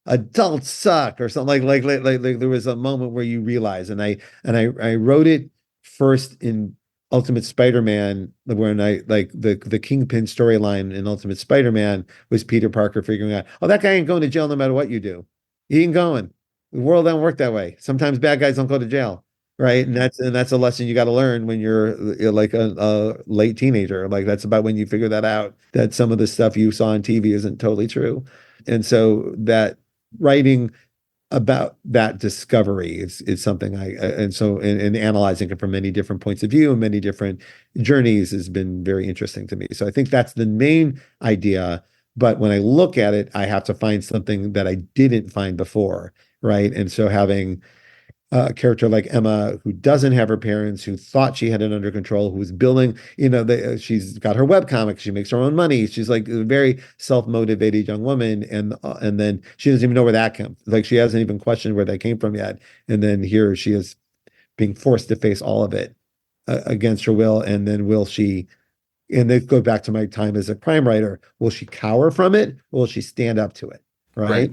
Speaker 2: adults suck," or something. Like there was a moment where you realize, and I wrote it first in Ultimate Spider-Man, when I like the Kingpin storyline in Ultimate Spider-Man was Peter Parker figuring out, oh, that guy ain't going to jail no matter what you do. He ain't going. The world don't work that way. Sometimes bad guys don't go to jail, right? And that's a lesson you got to learn when you're like a late teenager. Like that's about when you figure that out, that some of the stuff you saw on TV isn't totally true. And so that writing about that discovery is something and analyzing it from many different points of view and many different journeys has been very interesting to me. So I think that's the main idea. But when I look at it, I have to find something that I didn't find before, right? And so having a character like Emma, who doesn't have her parents, who thought she had it under control, who's building, she's got her webcomic, she makes her own money. She's like a very self-motivated young woman. And then she doesn't even know where that came. Like she hasn't even questioned where that came from yet. And then here she is being forced to face all of it against her will. And then and they go back to my time as a crime writer. Will she cower from it? Or will she stand up to it? Right.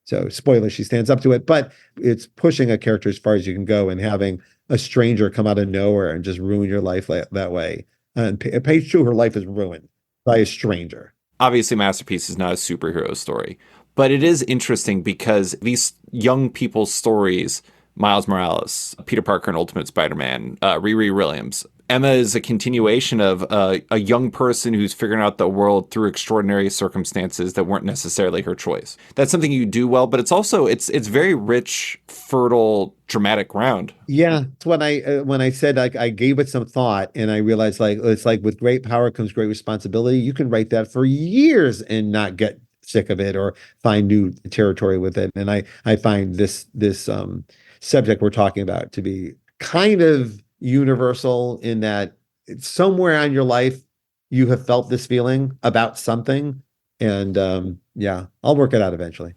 Speaker 2: So spoiler, she stands up to it, but it's pushing a character as far as you can go, and having a stranger come out of nowhere and just ruin your life that way. And page 2, her life is ruined by a stranger.
Speaker 1: Obviously, Masterpiece is not a superhero story, but it is interesting because these young people's stories, Miles Morales, Peter Parker and Ultimate Spider-Man, Riri Williams, Emma is a continuation of a young person who's figuring out the world through extraordinary circumstances that weren't necessarily her choice. That's something you do well, but it's also it's very rich, fertile, dramatic ground.
Speaker 2: Yeah, it's when I said like I gave it some thought, and I realized like it's like with great power comes great responsibility. You can write that for years and not get sick of it or find new territory with it. And I find this subject we're talking about to be kind of universal in that somewhere in your life you have felt this feeling about something. And yeah, I'll work it out eventually.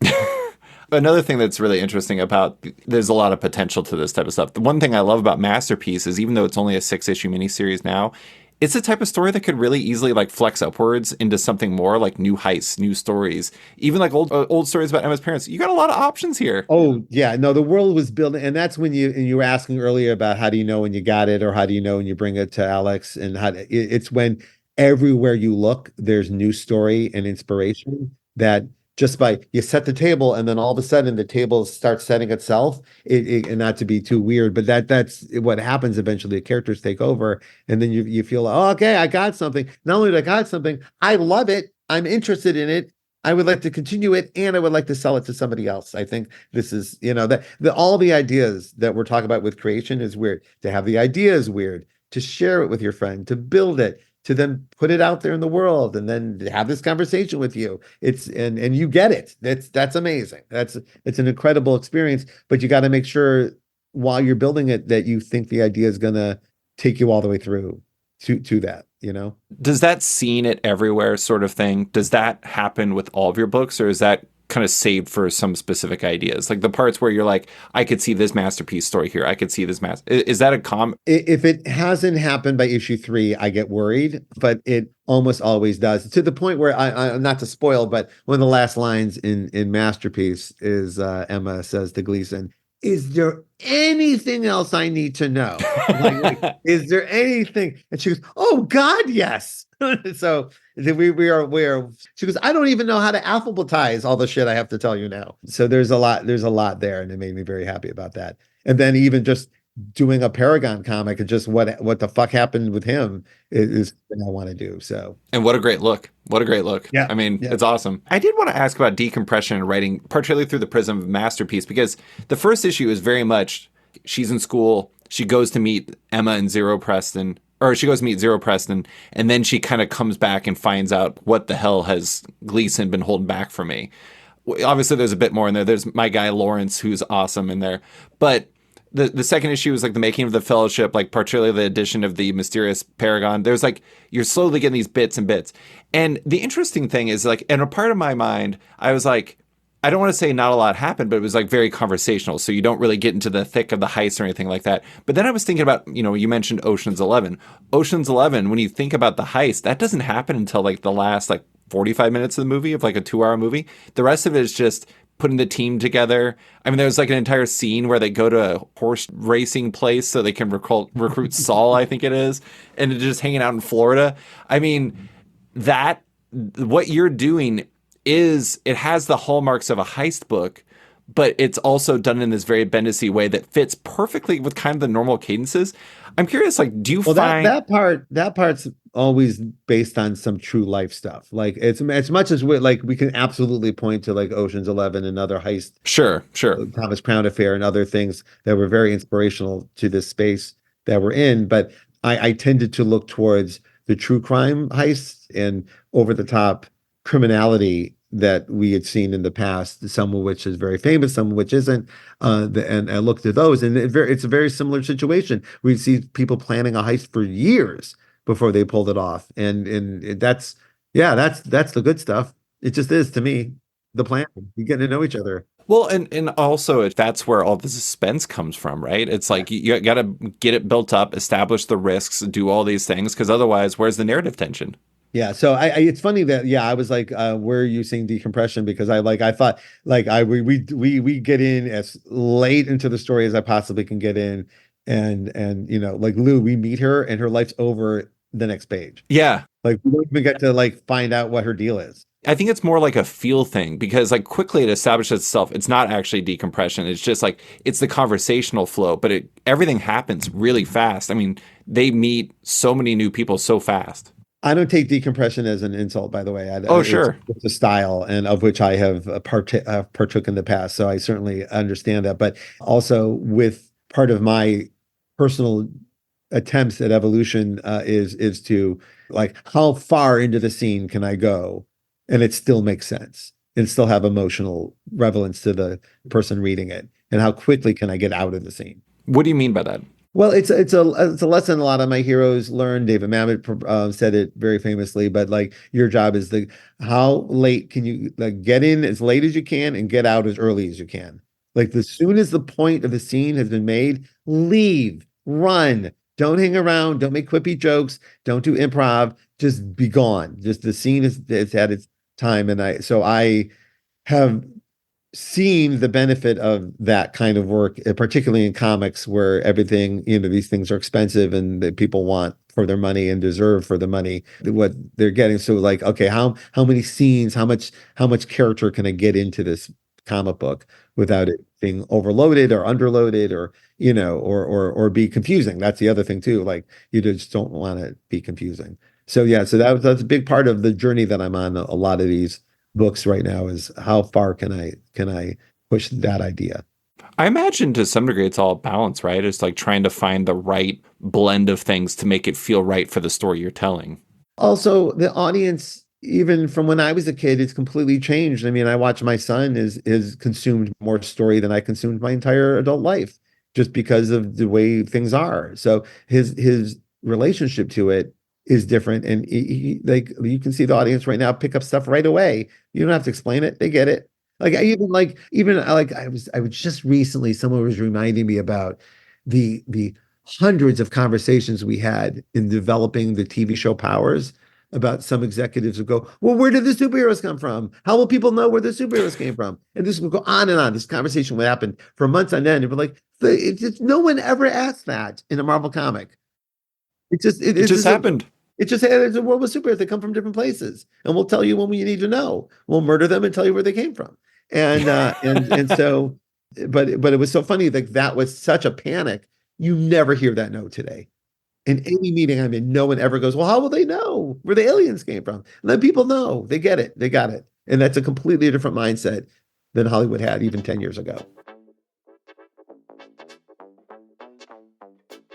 Speaker 1: Another thing that's really interesting about there's a lot of potential to this type of stuff. The one thing I love about Masterpiece is even though it's only a 6-issue miniseries now, it's the type of story that could really easily like flex upwards into something more like new heists, new stories, even like old stories about Emma's parents. You got a lot of options here.
Speaker 2: Oh yeah, no, the world was building, and that's when you were asking earlier about how do you know when you got it, or how do you know when you bring it to Alex, and it's when everywhere you look, there's new story and inspiration that just by you set the table, and then all of a sudden the table starts setting itself. And not to be too weird, but that's what happens eventually. The characters take over, and then you feel like, oh, okay, I got something. Not only did I got something, I love it. I'm interested in it. I would like to continue it, and I would like to sell it to somebody else. I think this is, that all the ideas that we're talking about with creation is weird. To have the idea is weird. To share it with your friend, to build it, to then put it out there in the world, and then have this conversation with you. And you get it. That's amazing. It's an incredible experience. But you got to make sure while you're building it that you think the idea is going to take you all the way through to that.
Speaker 1: Does that seen it everywhere sort of thing, does that happen with all of your books, or is that kind of saved for some specific ideas? Like the parts where you're like, I could see this masterpiece story here. I could see this is that a
Speaker 2: if it hasn't happened by issue 3, I get worried, but it almost always does, to the point where I not to spoil, but one of the last lines in Masterpiece is Emma says to Gleason, is there anything else I need to know? Is there anything? And she goes, oh God, yes. So we are. She goes, I don't even know how to alphabetize all the shit I have to tell you now. So there's a lot there, and it made me very happy about that. And then even just doing a Paragon comic and just what the fuck happened with him is what I want to do. So,
Speaker 1: and what a great look. Yeah. I mean, It's awesome. I did want to ask about decompression and writing, particularly through the prism of Masterpiece, because the first issue is very much she's in school. She goes to meet Emma and Zero Preston, or she goes to meet Zero Preston, and then she kind of comes back and finds out what the hell has Gleason been holding back from me. Obviously, there's a bit more in there. There's my guy Lawrence, who's awesome in there. But the second issue is like the making of the Fellowship, like particularly the addition of the mysterious Paragon. There's like, you're slowly getting these bits and bits. And the interesting thing is like, in a part of my mind, I was like, I don't want to say not a lot happened, but it was like very conversational. So you don't really get into the thick of the heist or anything like that. But then I was thinking about, you mentioned Ocean's 11. Ocean's 11, when you think about the heist, that doesn't happen until like the last like 45 minutes of the movie, of like a 2-hour movie. The rest of it is just putting the team together. I mean, there's like an entire scene where they go to a horse racing place so they can recruit Saul, I think it is, and just hanging out in Florida. I mean, what you're doing is, it has the hallmarks of a heist book, but it's also done in this very Bendis-y way that fits perfectly with kind of the normal cadences. I'm curious, like, do you find
Speaker 2: that part's always based on some true life stuff? Like it's much as we can absolutely point to like Ocean's 11 and other heist,
Speaker 1: sure,
Speaker 2: Thomas Crown Affair and other things that were very inspirational to this space that we're in. But I tended to look towards the true crime heists and over the top criminality that we had seen in the past, some of which is very famous, some of which isn't. And I looked at those, and it's a very similar situation. We see people planning a heist for years before they pulled it off, and that's the good stuff. It just is, to me, the plan. You get to know each other.
Speaker 1: Well, and also that's where all the suspense comes from, right? It's like you got to get it built up, establish the risks, do all these things, because otherwise, where's the narrative tension?
Speaker 2: Yeah, so it's funny that I was like, where are you seeing decompression? Because I thought like we get in as late into the story as I possibly can get in, and like Lou, we meet her and her life's over the next page.
Speaker 1: Yeah,
Speaker 2: like we don't even get to like find out what her deal is.
Speaker 1: I think it's more like a feel thing, because like quickly it establishes itself. It's not actually decompression. It's just like, it's the conversational flow, but everything happens really fast. I mean, they meet so many new people so fast.
Speaker 2: I don't take decompression as an insult, by the way.
Speaker 1: Sure.
Speaker 2: It's a style, and of which I have partook in the past. So I certainly understand that. But also, with part of my personal attempts at evolution is to like, how far into the scene can I go and it still makes sense? and still have emotional relevance to the person reading it? And how quickly can I get out of the scene?
Speaker 1: What do you mean by that?
Speaker 2: Well, it's a lesson a lot of my heroes learned. David Mamet said it very famously. But like, your job is how late can you, like, get in as late as you can and get out as early as you can. Like, as soon as the point of the scene has been made, leave, run. Don't hang around. Don't make quippy jokes. Don't do improv. Just be gone. Just the scene is it's had its time. And I have seen the benefit of that kind of work, particularly in comics, where everything, these things are expensive and that people want for their money and deserve for the money what they're getting. So like, okay, how many scenes, how much character can I get into this comic book without it being overloaded or underloaded, or or be confusing? That's the other thing too. Like, you just don't want to be confusing. So yeah, so that's a big part of the journey that I'm on a lot of these books right now, is how far can I push that idea?
Speaker 1: I imagine to some degree it's all balance, right? It's like trying to find the right blend of things to make it feel right for the story you're telling.
Speaker 2: Also, the audience, even from when I was a kid, it's completely changed. I mean, I watch my son is consumed more story than I consumed my entire adult life, just because of the way things are. So his relationship to it is different, and like, you can see the audience right now pick up stuff right away. You don't have to explain it; they get it. I was just recently, someone was reminding me about the hundreds of conversations we had in developing the TV show Powers, about some executives who go, well, where did the superheroes come from? How will people know where the superheroes came from? And this will go on and on. This conversation would happen for months on end. And we're like, no one ever asked that in a Marvel comic.
Speaker 1: It just happened.
Speaker 2: It's just, hey, there's a world with superheroes. They come from different places, and we'll tell you when we need to know. We'll murder them and tell you where they came from. And so, but it was so funny, like, that was such a panic. You never hear that note today. In any meeting I'm in, no one ever goes, well, how will they know where the aliens came from? And then people know, they get it, they got it. And that's a completely different mindset than Hollywood had even 10 years ago.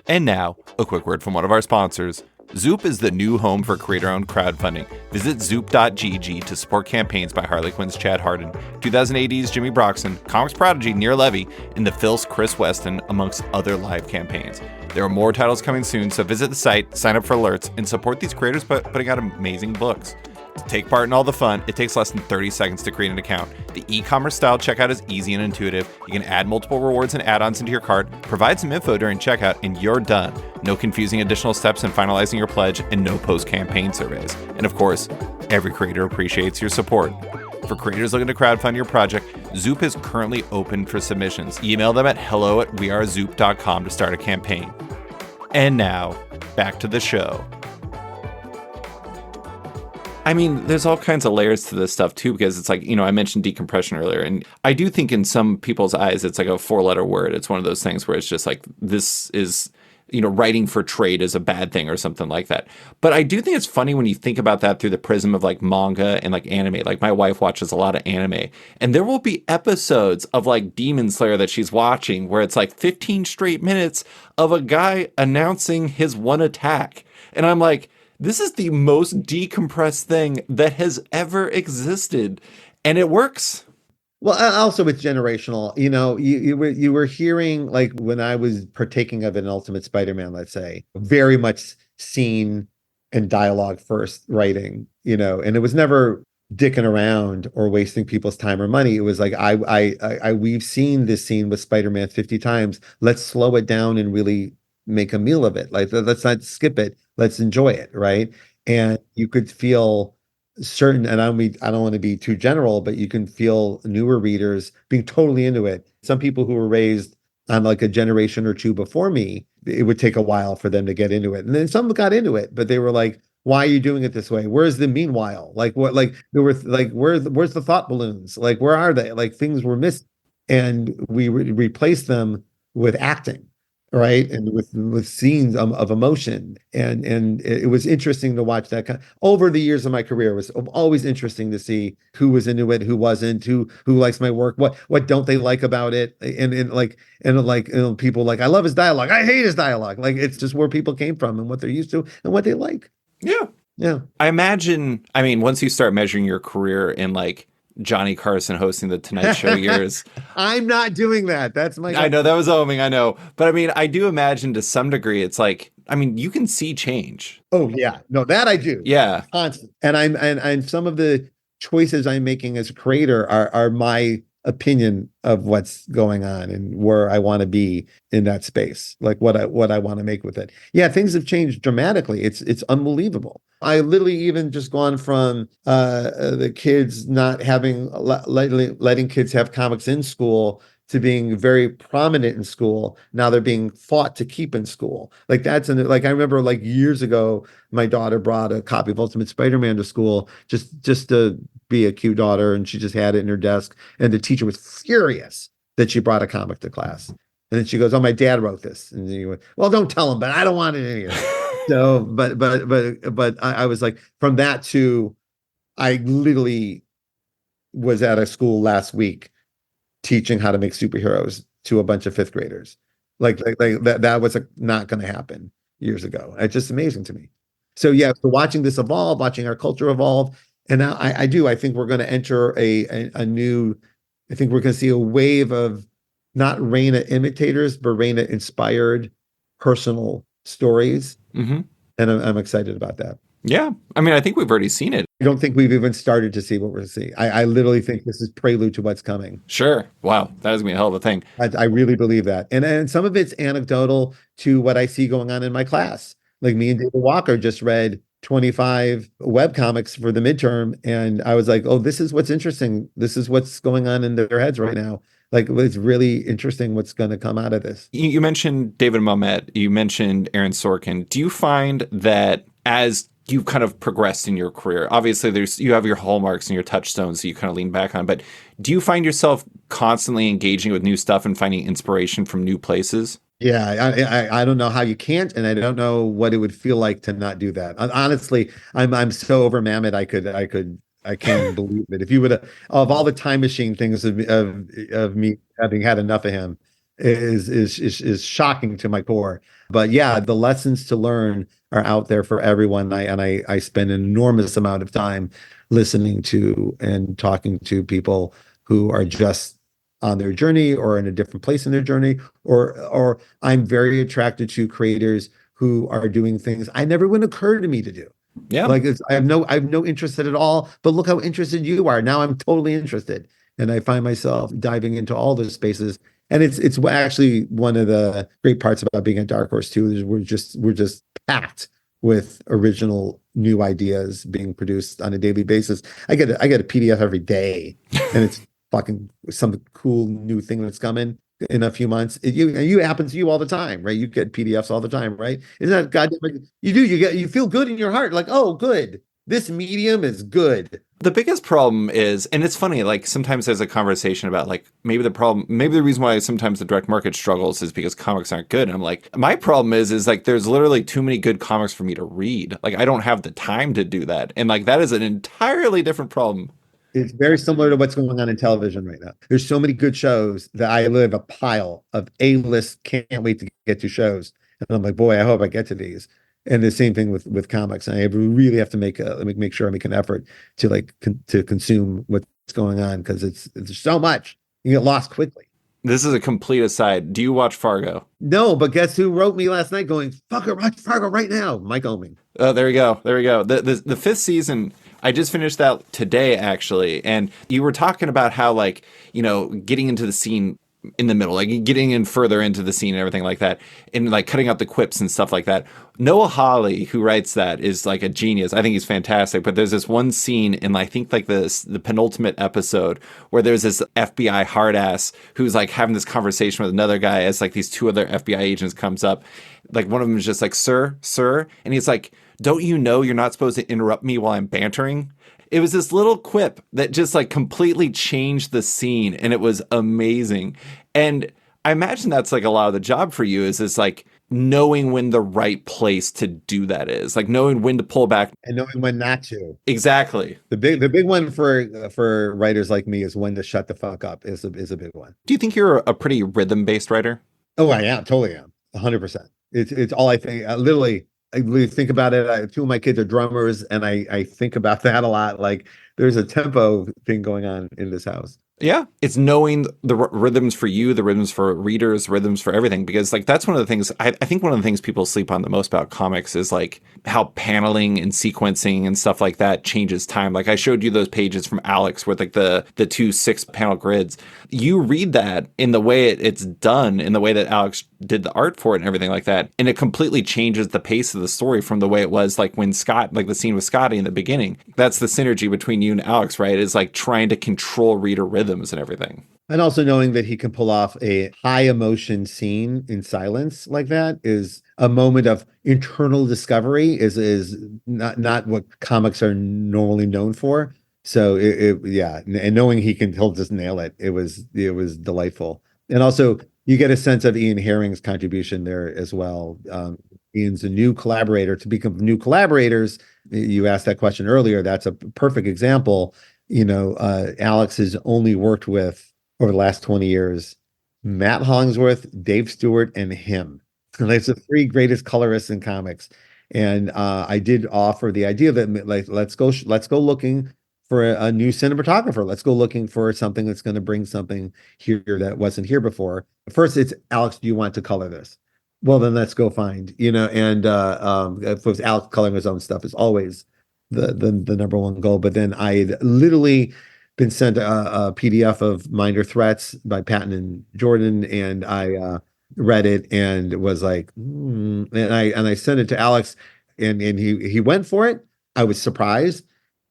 Speaker 1: And now, a quick word from one of our sponsors. Zoop is the new home for creator-owned crowdfunding. Visit zoop.gg to support campaigns by Harley Quinn's Chad Hardin, 2008's Jimmy Broxton, comics prodigy Near Levy, and The Phil's Chris Weston, amongst other live campaigns. There are more titles coming soon, so visit the site, sign up for alerts, and support these creators by putting out amazing books. To take part in all the fun, it takes less than 30 seconds to create an account. The e-commerce style checkout is easy and intuitive. You can add multiple rewards and add-ons into your cart, provide some info during checkout, and you're done. No confusing additional steps in finalizing your pledge, and no post-campaign surveys. And of course, every creator appreciates your support. For creators looking to crowdfund your project, Zoop is currently open for submissions. Email them at hello@wearezoop.com to start a campaign. And now, back to the show. I mean, there's all kinds of layers to this stuff too, because it's like, I mentioned decompression earlier, and I do think in some people's eyes, it's like a 4-letter word. It's one of those things where it's just like, this is, writing for trade is a bad thing or something like that. But I do think it's funny when you think about that through the prism of like manga and like anime. Like, my wife watches a lot of anime, and there will be episodes of like Demon Slayer that she's watching where it's like 15 straight minutes of a guy announcing his one attack. And I'm like, this is the most decompressed thing that has ever existed, and it works.
Speaker 2: Well, also it's generational. You were hearing, like, when I was partaking of an Ultimate Spider-Man, let's say, very much scene and dialogue first writing, and it was never dicking around or wasting people's time or money. It was like, we've seen this scene with Spider-Man 50 times. Let's slow it down and really make a meal of it. Like, let's not skip it. Let's enjoy it, right? And you could feel certain, and I don't want to be too general, but you can feel newer readers being totally into it. Some people who were raised on like a generation or two before me, it would take a while for them to get into it. And then some got into it, but they were like, why are you doing it this way? Where's the meanwhile? Like, what, like, there were like, where's the thought balloons? Like, where are they? Like, things were missed. And we replaced them with acting. Right. And with scenes of emotion. And it was interesting to watch that over the years of my career. It was always interesting to see who was into it, who wasn't, who likes my work, what don't they like about it. And people like, I love his dialogue, I hate his dialogue. Like, it's just where people came from and what they're used to and what they like.
Speaker 1: Yeah.
Speaker 2: Yeah.
Speaker 1: I imagine, once you start measuring your career in like Johnny Carson hosting the Tonight Show years.
Speaker 2: I'm not doing that. That's my.
Speaker 1: I know that was oming. I know, but I mean, I do imagine to some degree, it's like, I mean, you can see change.
Speaker 2: Oh yeah, no, that I do.
Speaker 1: Yeah,
Speaker 2: Constant. And some of the choices I'm making as a creator are my opinion of what's going on and where I want to be in that space, like what I want to make with it. Yeah, things have changed dramatically. It's unbelievable. I literally even just gone from the kids not having letting kids have comics in school to being very prominent in school. Now they're being fought to keep in school. Like like I remember like years ago, my daughter brought a copy of Ultimate Spider-Man to school just to be a cute daughter, and she just had it in her desk. And the teacher was furious that she brought a comic to class. And then she goes, "Oh, my dad wrote this." And then you went, "Well, don't tell him, but I don't want it in here." So, but I was like, from that to, I literally was at a school last week teaching how to make superheroes to a bunch of fifth graders. Like that was not going to happen years ago. It's just amazing to me. So yeah, so watching this evolve, watching our culture evolve, and now I think we're going to enter a new. I think we're going to see a wave of not Raina imitators, but Raina inspired personal stories.
Speaker 1: Mm-hmm.
Speaker 2: And I'm excited about that.
Speaker 1: Yeah. I mean, I think we've already seen it.
Speaker 2: I don't think we've even started to see what we're seeing. I literally think this is prelude to what's coming.
Speaker 1: Sure. Wow. That is going to be a hell of a thing.
Speaker 2: I really believe that. And some of it's anecdotal to what I see going on in my class. Like me and David Walker just read 25 webcomics for the midterm. And I was like, oh, this is what's interesting. This is what's going on in their heads right now. Like, it's really interesting what's going to come out of this.
Speaker 1: You mentioned David Mamet. You mentioned Aaron Sorkin. Do you find that as you've kind of progressed in your career, obviously you have your hallmarks and your touchstones that you kind of lean back on, but do you find yourself constantly engaging with new stuff and finding inspiration from new places?
Speaker 2: Yeah, I don't know how you can't, and I don't know what it would feel like to not do that. Honestly, I'm so over Mamet. I can't believe it. If you would have, of all the time machine things of me having had enough of him, is shocking to my core. But yeah, the lessons to learn are out there for everyone. I spend an enormous amount of time listening to and talking to people who are just on their journey or in a different place in their journey, or I'm very attracted to creators who are doing things I never would occur to me to do.
Speaker 1: Yeah.
Speaker 2: Like I have no interest at all, but look how interested you are. Now I'm totally interested. And I find myself diving into all those spaces. And it's actually one of the great parts about being at Dark Horse too, is we're just packed with original new ideas being produced on a daily basis. I get a PDF every day, and it's fucking some cool new thing that's coming in a few months. You happens to you all the time, right? You get PDFs all the time, right? Isn't that goddamn? You feel good in your heart, like, oh, good. This medium is good.
Speaker 1: The biggest problem is, and it's funny, like sometimes there's a conversation about like maybe the reason why sometimes the direct market struggles is because comics aren't good. And I'm like, my problem is like there's literally too many good comics for me to read. Like I don't have the time to do that. And like that is an entirely different problem.
Speaker 2: It's very similar to what's going on in television right now. There's so many good shows that I live a pile of A-list, can't wait to get to shows. And I'm like, boy, I hope I get to these. And the same thing with comics. I really have to make sure I make an effort to to consume what's going on, because it's so much. You get lost quickly.
Speaker 1: This is a complete aside. Do you watch Fargo?
Speaker 2: No, but guess who wrote me last night going, fucker, watch Fargo right now? Mike Oming.
Speaker 1: Oh, there we go. The fifth season, I just finished that today, actually. And you were talking about how, like, you know, getting into the scene in the middle, like getting in further into the scene and everything like that, and like cutting out the quips and stuff like that. Noah Hawley, who writes that, is like a genius. I think he's fantastic. But there's this one scene in, I think, like the penultimate episode where there's this FBI hard ass who's like having this conversation with another guy as like these two other FBI agents comes up. Like one of them is just like, sir, and he's like, don't you know you're not supposed to interrupt me while I'm bantering? It was this little quip that just like completely changed the scene, and it was amazing. And I imagine that's like a lot of the job for you is this like knowing when the right place to do that is, like knowing when to pull back
Speaker 2: and knowing when not to.
Speaker 1: Exactly.
Speaker 2: The big one for writers like me is when to shut the fuck up is a big one.
Speaker 1: Do you think you're a pretty rhythm based writer?
Speaker 2: Oh, I am. Totally am. 100%. It's all I think. Literally, I really think about it. Two of my kids are drummers, and I think about that a lot. Like there's a tempo thing going on in this house.
Speaker 1: Yeah, it's knowing the rhythms for you, the rhythms for readers, rhythms for everything. Because like that's one of the things I think one of the things people sleep on the most about comics is like how paneling and sequencing and stuff like that changes time. Like I showed you those pages from Alex with like the two 6-panel grids. You read that in the way it's done, in the way that Alex did the art for it and everything like that, and it completely changes the pace of the story from the way it was like when Scott, like the scene with Scotty in the beginning. That's the synergy between you and Alex, right? Is like trying to control reader rhythms and everything.
Speaker 2: And also knowing that he can pull off a high emotion scene in silence like that is a moment of internal discovery, is not what comics are normally known for. So yeah, and knowing he'll just nail it. It was delightful. And also you get a sense of Ian Herring's contribution there as well. Ian's a new collaborator. To become new collaborators, you asked that question earlier. That's a perfect example. Alex has only worked with, over the last 20 years, Matt Hollingsworth, Dave Stewart, and him. That's the three greatest colorists in comics. And I did offer the idea that like let's go looking for a new cinematographer. Let's go looking for something that's going to bring something here that wasn't here before. First, it's Alex, do you want to color this? Well, then let's go find, and of course, Alex coloring his own stuff is always the number one goal. But then I literally been sent a PDF of Minor Threats by Patton and Jordan, and I read it and was like, and I sent it to Alex, and he went for it. I was surprised,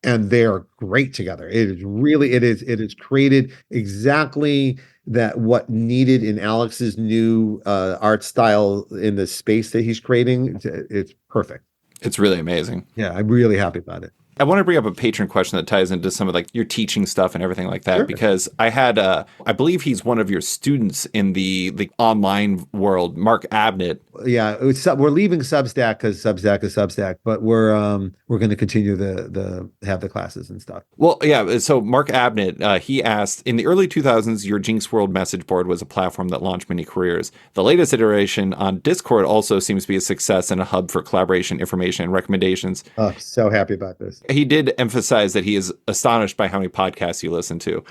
Speaker 2: and they're great together. It is created exactly that what needed in Alex's new art style in the space that he's creating. It's perfect.
Speaker 1: It's really amazing.
Speaker 2: Yeah, I'm really happy about it.
Speaker 1: I want to bring up a patron question that ties into some of like your teaching stuff and everything like that, because I had, I believe he's one of your students in the online world, Mark Abnett.
Speaker 2: Yeah, we're leaving Substack because Substack is Substack, but we're going to continue have the classes and stuff.
Speaker 1: Well, yeah. So Mark Abnett, he asked, in the early 2000s, your Jinxworld message board was a platform that launched many careers. The latest iteration on Discord also seems to be a success and a hub for collaboration, information, and recommendations.
Speaker 2: Oh, so happy about this.
Speaker 1: He did emphasize that he is astonished by how many podcasts you listen to.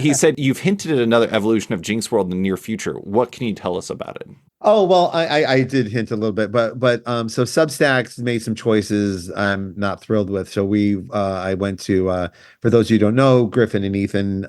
Speaker 1: He said, you've hinted at another evolution of Jinxworld in the near future. What can you tell us about it?
Speaker 2: Oh, well, I did hint a little bit, but so Substack's made some choices I'm not thrilled with. So I went to, for those of you who don't know, Griffin and Ethan,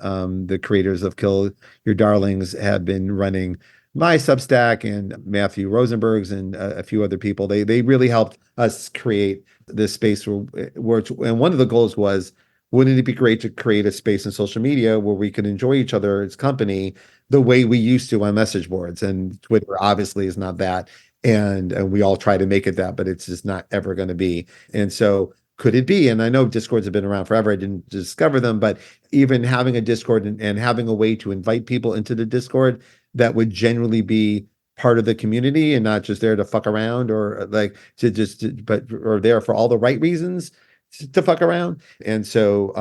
Speaker 2: the creators of Kill Your Darlings, have been running my Substack, and Matthew Rosenberg's and a few other people. They really helped us create this space where and one of the goals was, wouldn't it be great to create a space in social media where we can enjoy each other's company the way we used to on message boards? And Twitter obviously is not that. And we all try to make it that, but it's just not ever going to be. And so could it be? And I know Discords have been around forever. I didn't discover them, but even having a Discord and having a way to invite people into the Discord that would generally be part of the community and not just there to fuck around or like or there for all the right reasons to fuck around. And so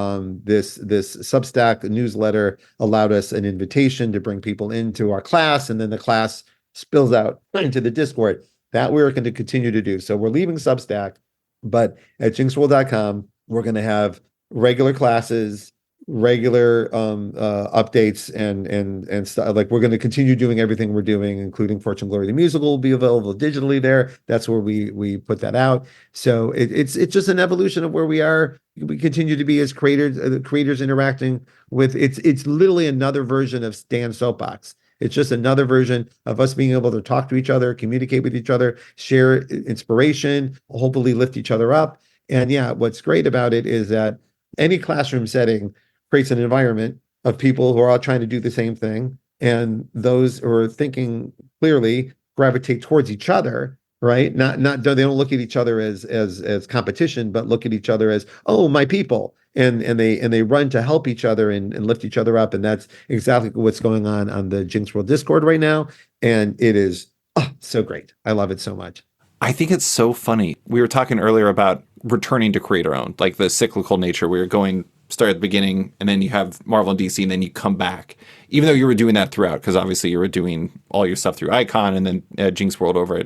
Speaker 2: this Substack newsletter allowed us an invitation to bring people into our class, and then the class spills out into the Discord. That we're going to continue to do. So we're leaving Substack, but at jinxworld.com, we're going to have regular classes, regular updates and stuff. Like we're going to continue doing everything we're doing, including Fortune Glory the musical will be available digitally there. That's where we put that out. So it's just an evolution of where we are. We continue to be as creators interacting with it's literally another version of Stan's Soapbox. It's just another version of us being able to talk to each other, communicate with each other, share inspiration, hopefully lift each other up. And yeah, what's great about it is that any classroom setting creates an environment of people who are all trying to do the same thing. And those who are thinking clearly gravitate towards each other, right? Not they don't look at each other as competition, but look at each other as, oh, my people. And they run to help each other and lift each other up. And that's exactly what's going on the Jinxworld Discord right now. And it is so great. I love it so much.
Speaker 1: I think it's so funny. We were talking earlier about returning to creator owned, like the cyclical nature. We were start at the beginning, and then you have Marvel and DC, and then you come back. Even though you were doing that throughout, because obviously you were doing all your stuff through Icon and then Jinxworld over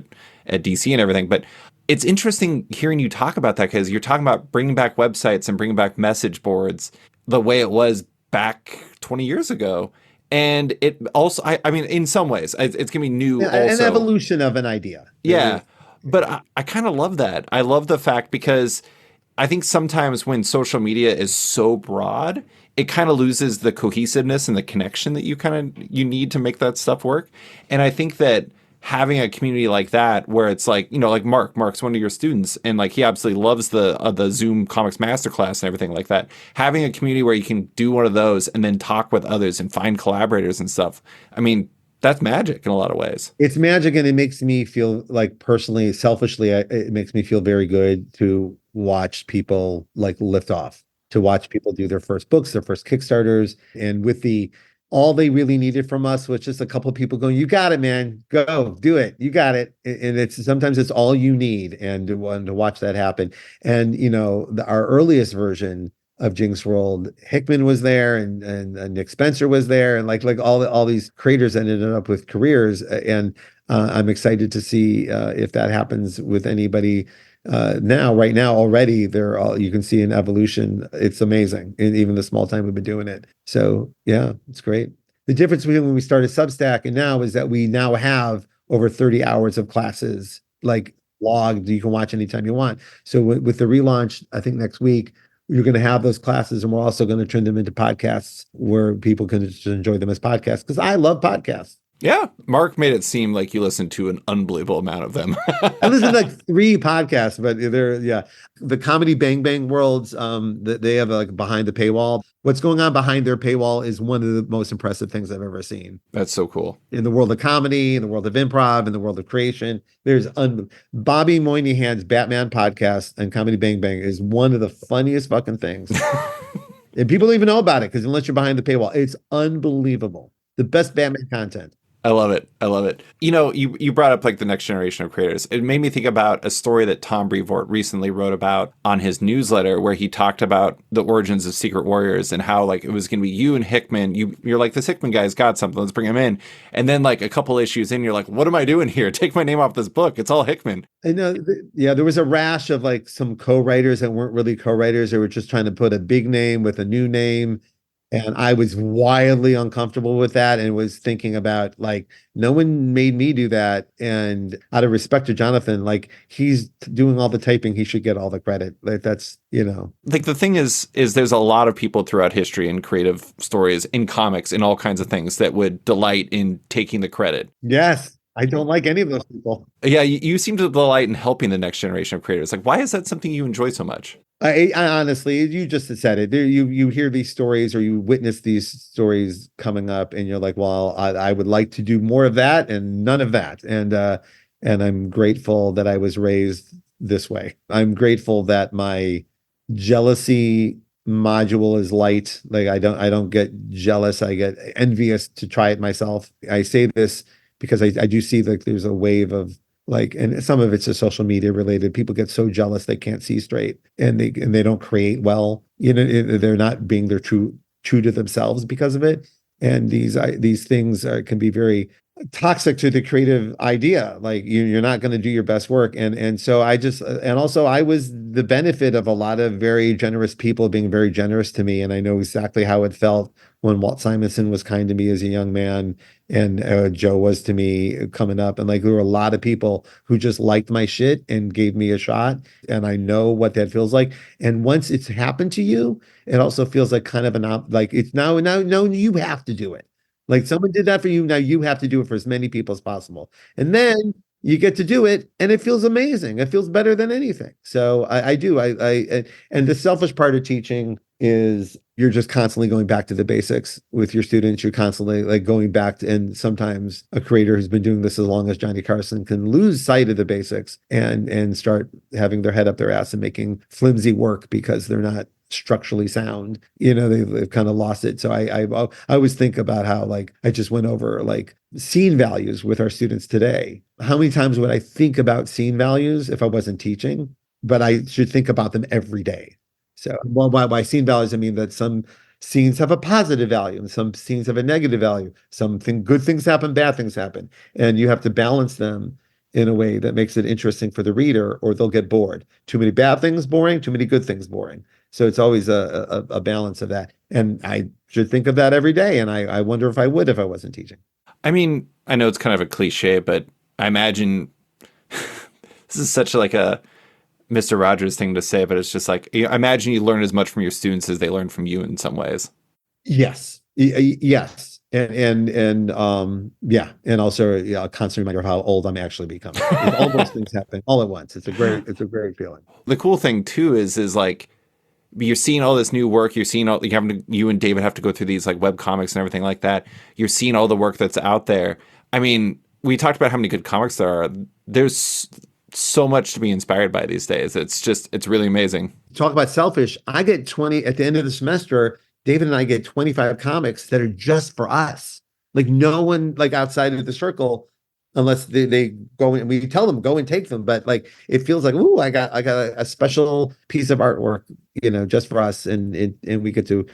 Speaker 1: at DC and everything. But it's interesting hearing you talk about that because you're talking about bringing back websites and bringing back message boards the way it was back 20 years ago. And it also, I mean, in some ways, it's going to be new also.
Speaker 2: An evolution of an idea.
Speaker 1: Yeah. But I kind of love that. I love the fact because I think sometimes when social media is so broad, it kind of loses the cohesiveness and the connection that you need to make that stuff work. And I think that having a community like that, where it's like, like Mark's one of your students, and like he absolutely loves the Zoom Comics Masterclass and everything like that. Having a community where you can do one of those and then talk with others and find collaborators and stuff. I mean, that's magic in a lot of ways.
Speaker 2: It's magic, and it makes me feel like personally, selfishly, it makes me feel very good to watch people like lift off, to watch people do their first books, their first Kickstarters, and with all they really needed from us was just a couple of people going, "You got it, man. Go do it. You got it." And sometimes it's all you need, and to watch that happen. And our earliest version of Jinxworld, Hickman was there, and Nick Spencer was there, and like all these creators ended up with careers. And I'm excited to see if that happens with anybody now. Right now, already you can see an evolution. It's amazing, and even the small time we've been doing it. So yeah, it's great. The difference between when we started Substack and now is that we now have over 30 hours of classes, like logged. You can watch anytime you want. So with the relaunch, I think next week, you're going to have those classes, and we're also going to turn them into podcasts where people can just enjoy them as podcasts, because I love podcasts.
Speaker 1: Yeah. Mark made it seem like you listened to an unbelievable amount of them.
Speaker 2: I listen to like 3 podcasts, but the Comedy Bang Bang Worlds, they have like behind the paywall. What's going on behind their paywall is one of the most impressive things I've ever seen.
Speaker 1: That's so cool.
Speaker 2: In the world of comedy, in the world of improv, in the world of creation, Bobby Moynihan's Batman podcast and Comedy Bang Bang is one of the funniest fucking things. And people don't even know about it, because unless you're behind the paywall, it's unbelievable. The best Batman content.
Speaker 1: I love it. I love it. You brought up like the next generation of creators. It made me think about a story that Tom Brevoort recently wrote about on his newsletter, where he talked about the origins of Secret Warriors and how like it was going to be you and Hickman. You're like, this Hickman guy's got something. Let's bring him in. And then like a couple issues in, you're like, what am I doing here? Take my name off this book. It's all Hickman.
Speaker 2: I know. There was a rash of like some co-writers that weren't really co-writers. They were just trying to put a big name with a new name. And I was wildly uncomfortable with that, and was thinking about like, no one made me do that. And out of respect to Jonathan, like, he's doing all the typing, he should get all the credit. Like, that's,
Speaker 1: Like the thing is there's a lot of people throughout history in creative stories, in comics, in all kinds of things that would delight in taking the credit.
Speaker 2: Yes. I don't like any of those people.
Speaker 1: Yeah, you seem to delight in helping the next generation of creators. Like, why is that something you enjoy so much?
Speaker 2: I honestly, you just said it. You hear these stories, or you witness these stories coming up, and you're like, well, I would like to do more of that and none of that. And I'm grateful that I was raised this way. I'm grateful that my jealousy module is light. Like, I don't get jealous. I get envious to try it myself. I say this because I do see like there's a wave of like, and some of it's just social media related. People get so jealous they can't see straight, and they don't create well. They're not being their true to themselves because of it. And these things can be very toxic to the creative idea. Like, you're not going to do your best work. And so also I was the benefit of a lot of very generous people being very generous to me. And I know exactly how it felt when Walt Simonson was kind to me as a young man, and Joe was to me coming up. And like, there were a lot of people who just liked my shit and gave me a shot. And I know what that feels like. And once it's happened to you, it also feels like kind of like it's now you have to do it. Like, someone did that for you. Now you have to do it for as many people as possible. And then you get to do it, and it feels amazing. It feels better than anything. So I do. And the selfish part of teaching is you're just constantly going back to the basics with your students. You're constantly like going back to, and sometimes a creator who's been doing this as long as Johnny Carson can lose sight of the basics and start having their head up their ass and making flimsy work because they're not structurally sound. They've kind of lost it. So I always think about how, like, I just went over like scene values with our students today. How many times would I think about scene values if I wasn't teaching? But I should think about them every day. So, well, by scene values, I mean that some scenes have a positive value and some scenes have a negative value. Good things happen, bad things happen, and you have to balance them. in a way that makes it interesting for the reader, or they'll get bored. Too many bad things, boring. Too many good things, boring. So it's always a balance of that. And I should think of that every day. And I wonder if I would if I wasn't teaching.
Speaker 1: I mean, I know it's kind of a cliche, but I imagine this is such like a Mr. Rogers thing to say, but it's just like, I imagine you learn as much from your students as they learn from you in some ways.
Speaker 2: Yes. Yes. And yeah, and also a constant reminder of how old I'm actually becoming. All those things happen all at once. It's a great feeling.
Speaker 1: The cool thing too is like you're seeing all this new work. You're seeing all you and David have to go through these like web comics and everything like that. You're seeing all the work that's out there. I mean, we talked about how many good comics there are. There's so much to be inspired by these days. It's really amazing.
Speaker 2: Talk about selfish. I get 20 at the end of the semester. David and I get 25 comics that are just for us. Like no one like outside of the circle, unless they go and we tell them go and take them. But like it feels like, ooh, I got a special piece of artwork, just for us, and we get to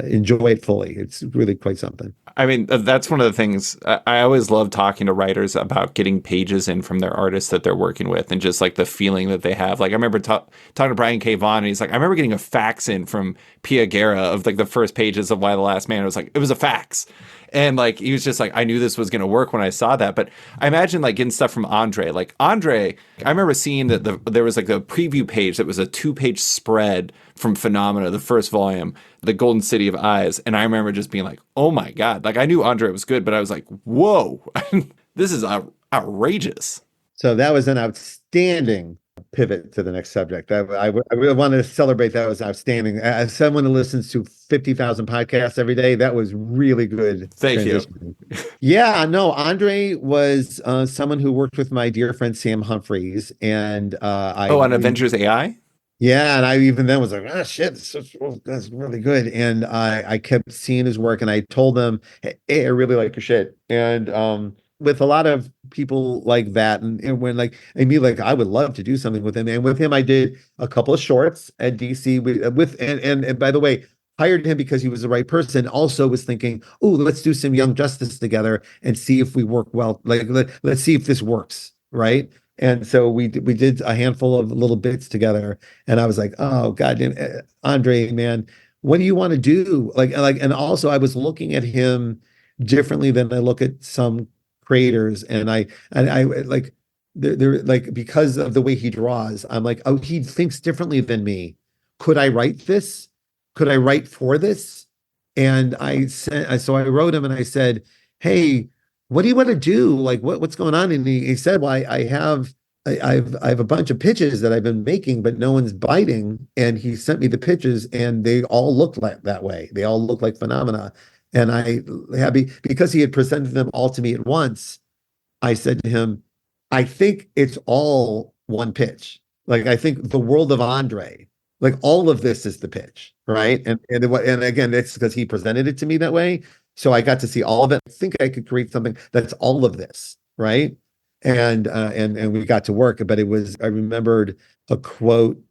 Speaker 2: enjoy it fully. It's really quite something.
Speaker 1: I mean, that's one of the things I always love talking to writers about, getting pages in from their artists that they're working with and just like the feeling that they have. Like I remember talking to Brian K. Vaughan, and he's like, I remember getting a fax in from Pia Guerra of like the first pages of Why the Last Man. It was like, it was a fax. And like, he was just like, I knew this was going to work when I saw that. But I imagine like getting stuff from Andre. Like Andre, I remember seeing that there was like a preview page that was a 2-page spread from Phenomena, the first volume, The Golden City of Eyes. And I remember just being like, oh my God. Like I knew Andre was good, but I was like, whoa, this is outrageous.
Speaker 2: So that was an outstanding pivot to the next subject. I really wanted to celebrate. That was outstanding. As someone who listens to 50,000 podcasts every day, that was really good.
Speaker 1: Thank you.
Speaker 2: Yeah, no, Andre was someone who worked with my dear friend Sam Humphreys, and
Speaker 1: on Avengers AI.
Speaker 2: Yeah, and I even then was like, oh shit, that's really good. And I kept seeing his work, and I told them, hey, I really like your shit. And with a lot of people like that, and when like I would love to do something with him. And with him, I did a couple of shorts at DC and by the way, hired him because he was the right person. Also was thinking, oh, let's do some Young Justice together and see if we work well. Like let's see if this works, right? And so we did a handful of little bits together, and I was like, oh goddamn, Andre, man, what do you want to do? And also I was looking at him differently than I look at some creators, and I like they're like, because of the way he draws, I'm like, oh, he thinks differently than me. Could I write this? Could I write for this? And so I wrote him and I said, hey, what do you want to do? Like, what's going on? And he said, well, I have a bunch of pitches that I've been making, but no one's biting. And he sent me the pitches, and they all looked like that way. They all look like Phenomena. And because he had presented them all to me at once, I said to him, I think it's all one pitch. Like, I think the world of Andre, like all of this is the pitch, right? And again, it's because he presented it to me that way. So I got to see all of it. I think I could create something that's all of this, right? And we got to work. But I remembered a quote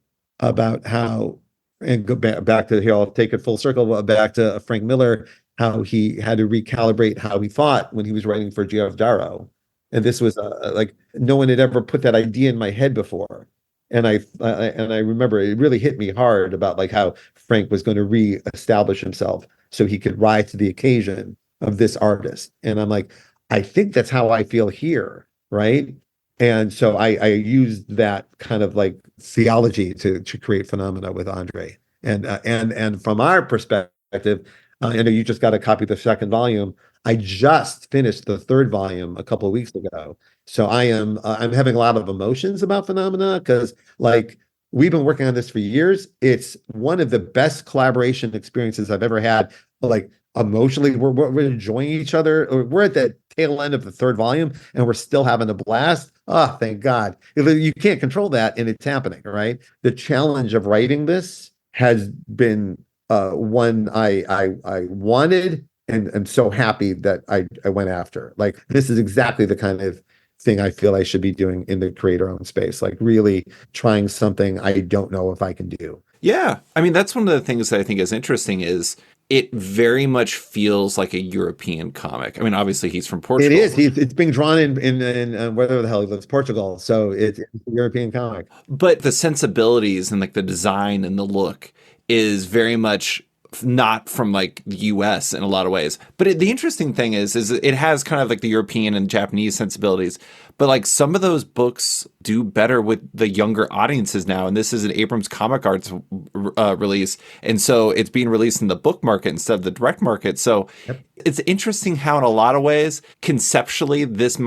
Speaker 2: about how, and go back to here, I'll take it full circle, back to Frank Miller, how he had to recalibrate how he thought when he was writing for Geoff Darrow. And this was like, no one had ever put that idea in my head before. And I remember it really hit me hard about like how Frank was going to reestablish himself so he could rise to the occasion of this artist. And I'm like, I think that's how I feel here, right? And so I used that kind of like theology to create Phenomena with Andre. And from our perspective, I know you just got a copy of the second volume. I just finished the third volume a couple of weeks ago. So I'm having a lot of emotions about Phenomena, because like we've been working on this for years. It's one of the best collaboration experiences I've ever had. Like emotionally, we're enjoying each other. We're at the tail end of the third volume, and we're still having a blast. Oh, thank God. You can't control that, and it's happening, right? The challenge of writing this has been one I wanted, and I'm so happy that I went after. Like, this is exactly the kind of thing I feel I should be doing in the creator-owned space, like really trying something I don't know if I can do.
Speaker 1: Yeah. I mean, that's one of the things that I think is interesting is it very much feels like a European comic. I mean, obviously he's from
Speaker 2: It
Speaker 1: Portugal.
Speaker 2: is. It's being drawn in where the hell he lives, Portugal. So it's a European comic.
Speaker 1: But the sensibilities and like the design and the look is very much not from like the US in a lot of ways. But the interesting thing is it has kind of like the European and Japanese sensibilities. But like some of those books do better with the younger audiences now. And this is an Abrams Comic Arts release. And so it's being released in the book market instead of the direct market. So it's interesting how in a lot of ways, conceptually, this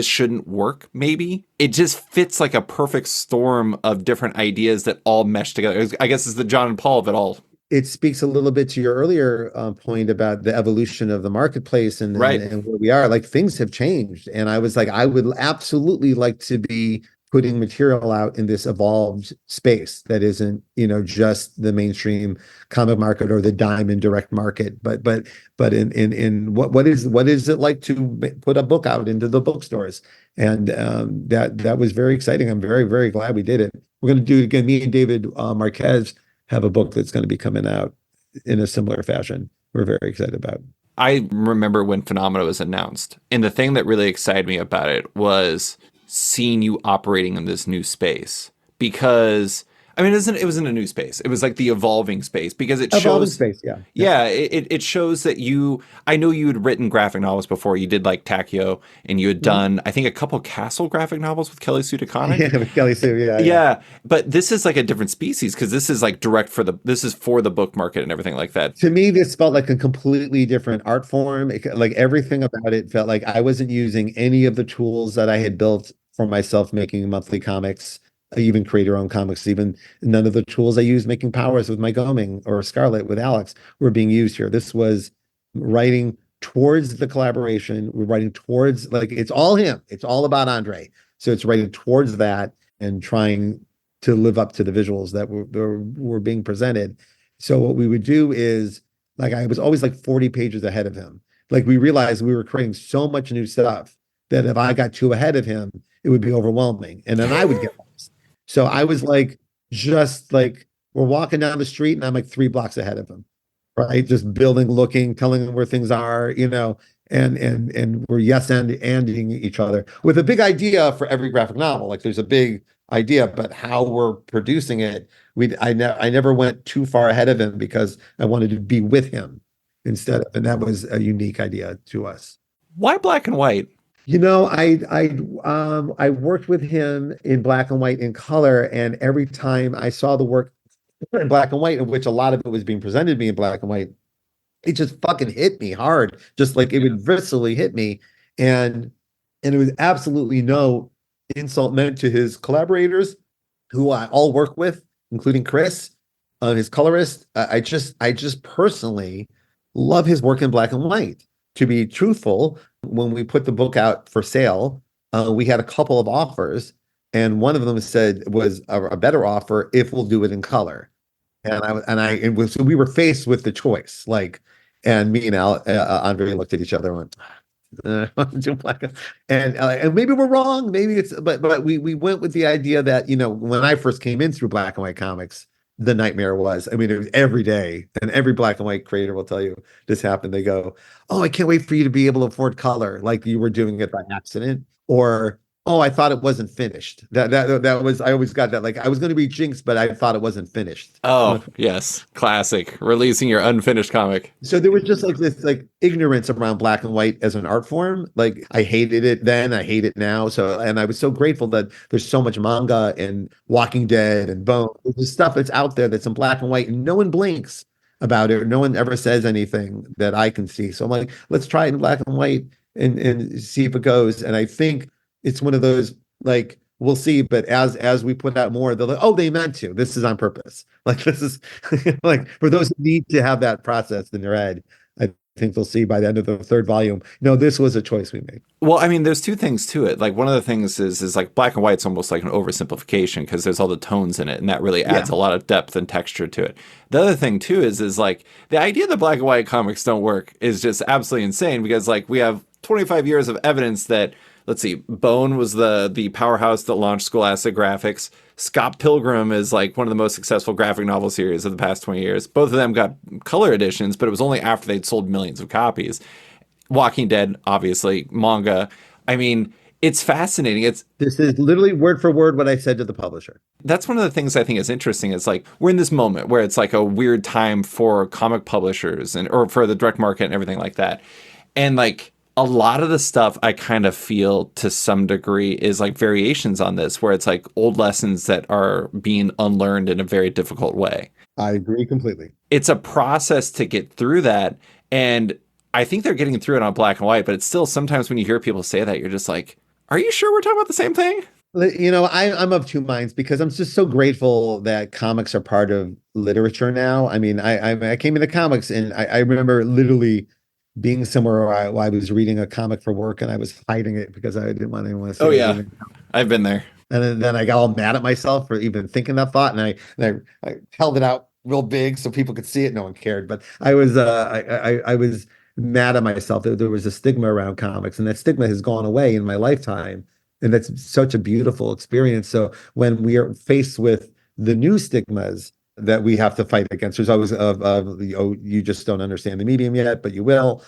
Speaker 1: shouldn't work, maybe. It just fits like a perfect storm of different ideas that all mesh together. I guess it's the John and Paul of it all.
Speaker 2: It speaks a little bit to your earlier point about the evolution of the marketplace and where we are. Like things have changed. And I was like, I would absolutely like to be putting material out in this evolved space that isn't, just the mainstream comic market or the diamond direct market, but in what is it like to put a book out into the bookstores? And that was very exciting. I'm very, very glad we did it. We're going to do it again. Me and David Marquez have a book that's going to be coming out in a similar fashion. We're very excited about.
Speaker 1: I remember when Phenomena was announced, and the thing that really excited me about it was seeing you operating in this new space. Because I mean, it wasn't a new space. It was like the evolving space because it shows
Speaker 2: space, yeah.
Speaker 1: Yeah, it shows that I know you had written graphic novels before. You did like Takio, and you had done, I think, a couple Castle graphic novels with Kelly Sue DeConnick.
Speaker 2: Yeah, with Kelly Sue, yeah.
Speaker 1: Yeah, but this is like a different species because this is like this is for the book market and everything like that.
Speaker 2: To me, this felt like a completely different art form. Like everything about it felt like I wasn't using any of the tools that I had built for myself making monthly comics. I even create your own comics. Even none of the tools I used making Powers with Mike Oeming or Scarlet with Alex were being used here. This was writing towards the collaboration. We're writing towards, like, it's all him. It's all about Andre. So it's writing towards that and trying to live up to the visuals that were being presented. So what we would do is, like, I was always like 40 pages ahead of him. Like, we realized we were creating so much new stuff that if I got too ahead of him, it would be overwhelming. And then I would get lost. So I was like, just like, we're walking down the street and I'm like 3 blocks ahead of him, right? Just building, looking, telling him where things are, and we're anding each other with a big idea for every graphic novel. Like there's a big idea, but how we're producing it, I never went too far ahead of him because I wanted to be with him instead of, and that was a unique idea to us.
Speaker 1: Why black and white?
Speaker 2: I worked with him in black and white and color, and every time I saw the work in black and white, in which a lot of it was being presented to me in black and white, it just fucking hit me hard, just like it would viscerally hit me, and it was absolutely no insult meant to his collaborators, who I all work with, including Chris, his colorist. I just personally love his work in black and white. To be truthful, when we put the book out for sale, we had a couple of offers, and one of them was a better offer if we'll do it in color. So we were faced with the choice, like, and me and Andre looked at each other and went, do black and maybe we're wrong, maybe it's, but we went with the idea that, when I first came in through black and white comics, the nightmare was, I mean, it was every day, and every black and white creator will tell you this happened. They go, "Oh, I can't wait for you to be able to afford color, like you were doing it by accident," or, "Oh, I thought it wasn't finished." That was, I always got that, like I was going to be Jinx, but I thought it wasn't finished.
Speaker 1: Oh, yes, classic, releasing your unfinished comic.
Speaker 2: So there was just like this like ignorance around black and white as an art form. Like I hated it then, I hate it now. So, and I was so grateful that there's so much manga and Walking Dead and Bone. There's stuff that's out there that's in black and white, and no one blinks about it. Or no one ever says anything that I can see. So I'm like, let's try it in black and white and see if it goes. And I think it's one of those, like, we'll see, but as we put out more, they're like, "Oh, they meant to. This is on purpose." Like, this is like, for those who need to have that process in their head, I think they'll see by the end of the 3rd volume, no, this was a choice we made.
Speaker 1: Well, I mean, there's 2 things to it. Like, one of the things is like black and white's almost like an oversimplification because there's all the tones in it, and that really adds a lot of depth and texture to it. The other thing too is like the idea that black and white comics don't work is just absolutely insane because, like, we have 25 years of evidence that let's see, Bone was the powerhouse that launched Scholastic Graphics. Scott Pilgrim is like one of the most successful graphic novel series of the past 20 years. Both of them got color editions, but it was only after they'd sold millions of copies. Walking Dead, obviously, manga. I mean, it's fascinating.
Speaker 2: This is literally word for word what I said to the publisher.
Speaker 1: That's one of the things I think is interesting. Is like we're in this moment where it's like a weird time for comic publishers or for the direct market and everything like that. And like a lot of the stuff I kind of feel to some degree is like variations on this, where it's like old lessons that are being unlearned in a very difficult way.
Speaker 2: I agree completely. It's
Speaker 1: a process to get through that. And I think they're getting through it on black and white, but it's still sometimes when you hear people say that, you're just like, are you sure we're talking about the same thing?
Speaker 2: I'm of two minds because I'm just so grateful that comics are part of literature now. I mean, I came into comics and I remember literally being somewhere where I was reading a comic for work and I was hiding it because I didn't want anyone to see it.
Speaker 1: Oh, yeah. I've been there.
Speaker 2: And then I got all mad at myself for even thinking that thought. And I held it out real big so people could see it. No one cared. But I was mad at myself that there was a stigma around comics, and that stigma has gone away in my lifetime. And that's such a beautiful experience. So when we are faced with the new stigmas that we have to fight against, there's always you just don't understand the medium yet, but you will.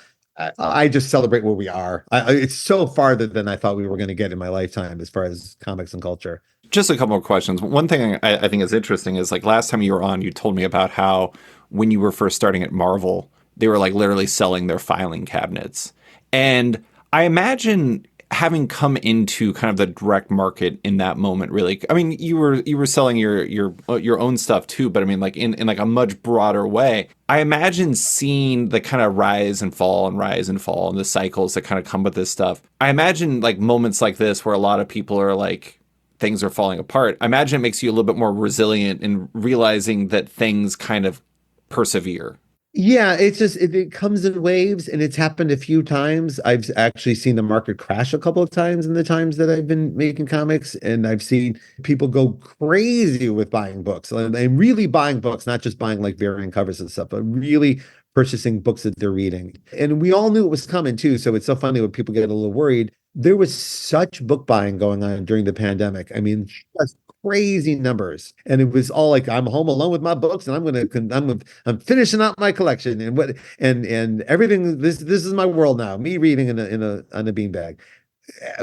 Speaker 2: I just celebrate where we are. It's so farther than I thought we were going to get in my lifetime as far as comics and culture.
Speaker 1: Just a couple more questions. One thing I think is interesting is like last time you were on, you told me about how when you were first starting at Marvel, they were like literally selling their filing cabinets. And I imagine having come into kind of the direct market in that moment, really, I mean, you were selling your own stuff too, but I mean, like in like a much broader way. I imagine seeing the kind of rise and fall and the cycles that kind of come with this stuff. I imagine like moments like this where a lot of people are like, things are falling apart. I imagine it makes you a little bit more resilient in realizing that things kind of persevere.
Speaker 2: Yeah, it's just it comes in waves, and it's happened a few times. I've actually seen the market crash a couple of times in the times that I've been making comics, and I've seen people go crazy with buying books and really buying books, not just buying like variant covers and stuff, but really purchasing books that they're reading. And we all knew it was coming too, so it's so funny when people get a little worried. There was such book buying going on during the pandemic. I mean, just crazy numbers, and it was all like, I'm home alone with my books, and I'm finishing out my collection, and everything. This is my world now. Me reading on a beanbag.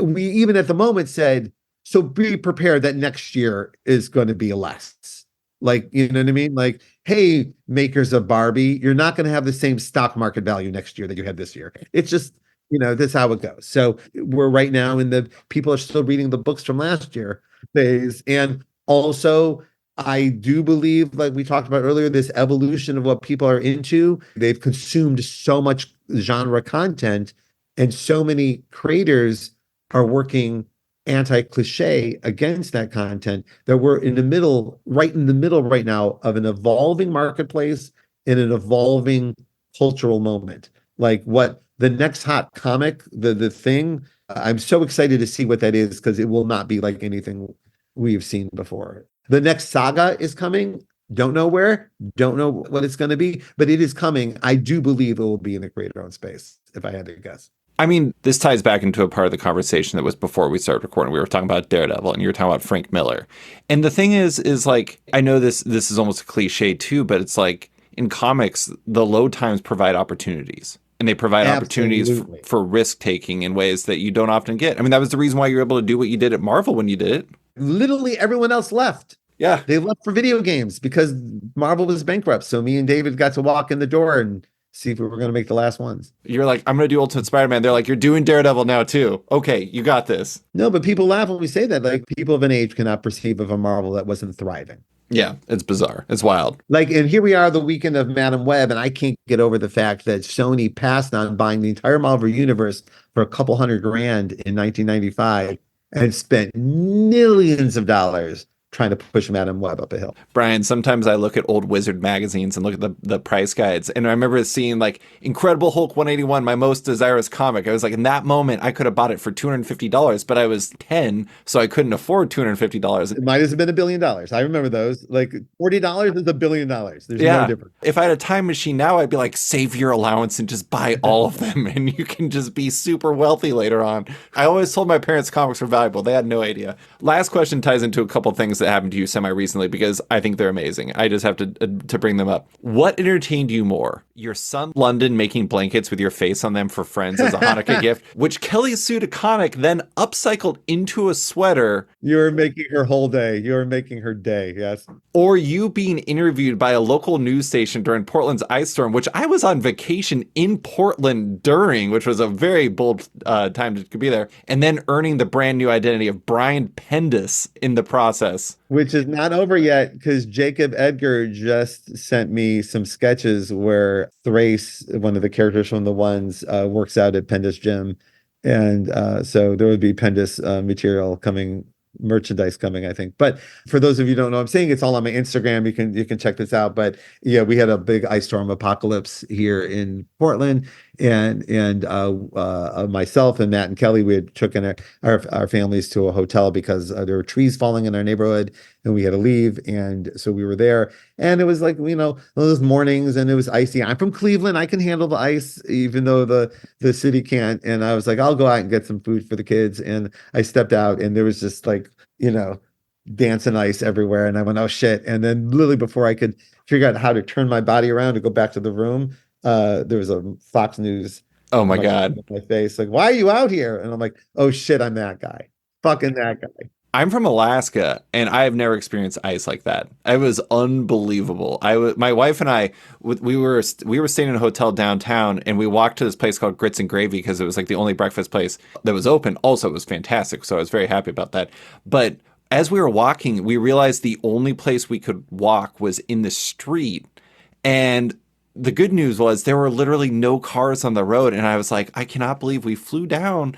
Speaker 2: We even at the moment said, so be prepared that next year is going to be less. Like, you know what I mean? Like, hey, makers of Barbie, you're not going to have the same stock market value next year that you had this year. It's just, this is how it goes. So we're right now in the people are still reading the books from last year phase. And also, I do believe, like we talked about earlier, this evolution of what people are into. They've consumed so much genre content, and so many creators are working anti-cliche against that content, that we're right in the middle right now of an evolving marketplace and an evolving cultural moment. Like what the next hot comic, the thing, I'm so excited to see what that is, because it will not be like anything we've seen before. The next saga is coming. Don't know where, don't know what it's going to be, but it is coming. I do believe it will be in the creator-owned space, if I had to guess.
Speaker 1: I mean, this ties back into a part of the conversation that was before we started recording. We were talking about Daredevil, and you were talking about Frank Miller. And the thing is like, I know this is almost a cliche too, but it's like in comics, the low times provide opportunities. And they provide opportunities for risk taking in ways that you don't often get. I mean, that was the reason why you were able to do what you did at Marvel when you did it.
Speaker 2: Literally everyone else left.
Speaker 1: Yeah.
Speaker 2: They left for video games because Marvel was bankrupt. So me and David got to walk in the door and see if we were going to make the last ones.
Speaker 1: You're like, I'm going to do Ultimate Spider-Man. They're like, you're doing Daredevil now too. Okay, you got this.
Speaker 2: No, but people laugh when we say that. Like, people of an age cannot perceive of a Marvel that wasn't thriving.
Speaker 1: Yeah, it's bizarre. It's wild.
Speaker 2: Like, and here we are the weekend of Madam Web, and I can't get over the fact that Sony passed on buying the entire Marvel universe for a couple $100,000 in 1995 and spent millions of dollars trying to push Madam Web up a hill.
Speaker 1: Brian, sometimes I look at old Wizard magazines and look at the price guides. And I remember seeing like Incredible Hulk 181, my most desirous comic. I was like, in that moment, I could have bought it for $250, but I was 10, so I couldn't afford $250.
Speaker 2: It might have been $1 billion. I remember those. Like $40 is $1 billion. There's no difference.
Speaker 1: If I had a time machine now, I'd be like, save your allowance and just buy all of them. And you can just be super wealthy later on. I always told my parents comics were valuable. They had no idea. Last question ties into a couple things that happened to you semi-recently because I think they're amazing. I just have to bring them up. What entertained you more? Your son London making blankets with your face on them for friends as a Hanukkah gift, which Kelly Sue DeConnick then upcycled into a sweater.
Speaker 2: You're making her whole day. You're making her day, yes.
Speaker 1: Or you being interviewed by a local news station during Portland's ice storm, which I was on vacation in Portland during, which was a very bold time to be there, and then earning the brand new identity of Brian Bendis in the process.
Speaker 2: Which is not over yet because Jacob Edgar just sent me some sketches where Thrace, one of the characters from the ones, works out at Bendis Gym. And so there would be Bendis material coming, merchandise coming, I think. But for those of you who don't know, I'm saying it's all on my Instagram. You can check this out. But yeah, we had a big ice storm apocalypse here in Portland, and myself and Matt and Kelly, we had taken our families to a hotel because there were trees falling in our neighborhood and we had to leave. And so we were there, and it was like, those mornings, and it was icy. I'm from Cleveland. I can handle the ice, even though the city can't. And I was like, I'll go out and get some food for the kids. And I stepped out, and there was just like, dancing ice everywhere. And I went, oh shit. And then literally before I could figure out how to turn my body around to go back to the room, there was a Fox News.
Speaker 1: Oh my God.
Speaker 2: My face, like, why are you out here? And I'm like, oh shit, I'm that guy. Fucking that guy.
Speaker 1: I'm from Alaska, and I have never experienced ice like that. It was unbelievable. My wife and I, we were staying in a hotel downtown, and we walked to this place called Grits and Gravy because it was like the only breakfast place that was open. Also, it was fantastic, so I was very happy about that. But as we were walking, we realized the only place we could walk was in the street, and the good news was there were literally no cars on the road, and I was like, I cannot believe we flew down.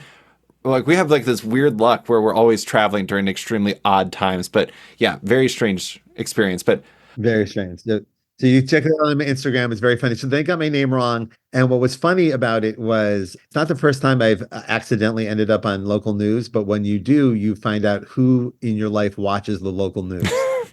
Speaker 1: Like, we have like this weird luck where we're always traveling during extremely odd times. But yeah, very strange experience. But
Speaker 2: very strange. So you check it out on my Instagram. It's very funny. So they got my name wrong. And what was funny about it was it's not the first time I've accidentally ended up on local news. But when you do, you find out who in your life watches the local news.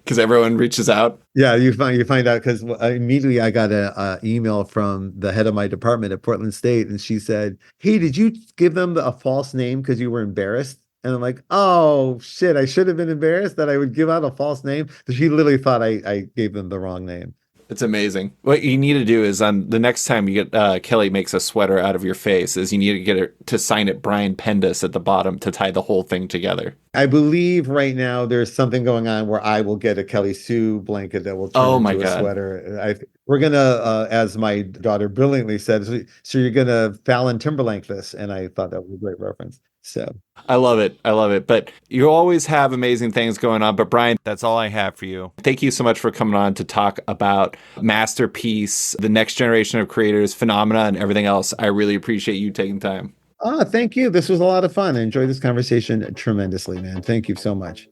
Speaker 1: Because everyone reaches out.
Speaker 2: Yeah, you find out because immediately I got an email from the head of my department at Portland State, and she said, "Hey, did you give them a false name because you were embarrassed?" And I'm like, "Oh shit, I should have been embarrassed that I would give out a false name." So she literally thought I gave them the wrong name.
Speaker 1: It's amazing. What you need to do is the next time you get Kelly makes a sweater out of your face, is you need to get her to sign it Brian Bendis at the bottom to tie the whole thing together.
Speaker 2: I believe right now there's something going on where I will get a Kelly Sue blanket that will turn into a sweater. We're gonna, as my daughter brilliantly said, so you're gonna Fallon Timberlake this, and I thought that was a great reference. So
Speaker 1: I love it. But you always have amazing things going on. But Brian, that's all I have for you. Thank you so much for coming on to talk about Masterpiece, the next generation of creators, phenomena, and everything else. I really appreciate you taking time.
Speaker 2: Oh, thank you. This was a lot of fun. I enjoyed this conversation tremendously, man. Thank you so much.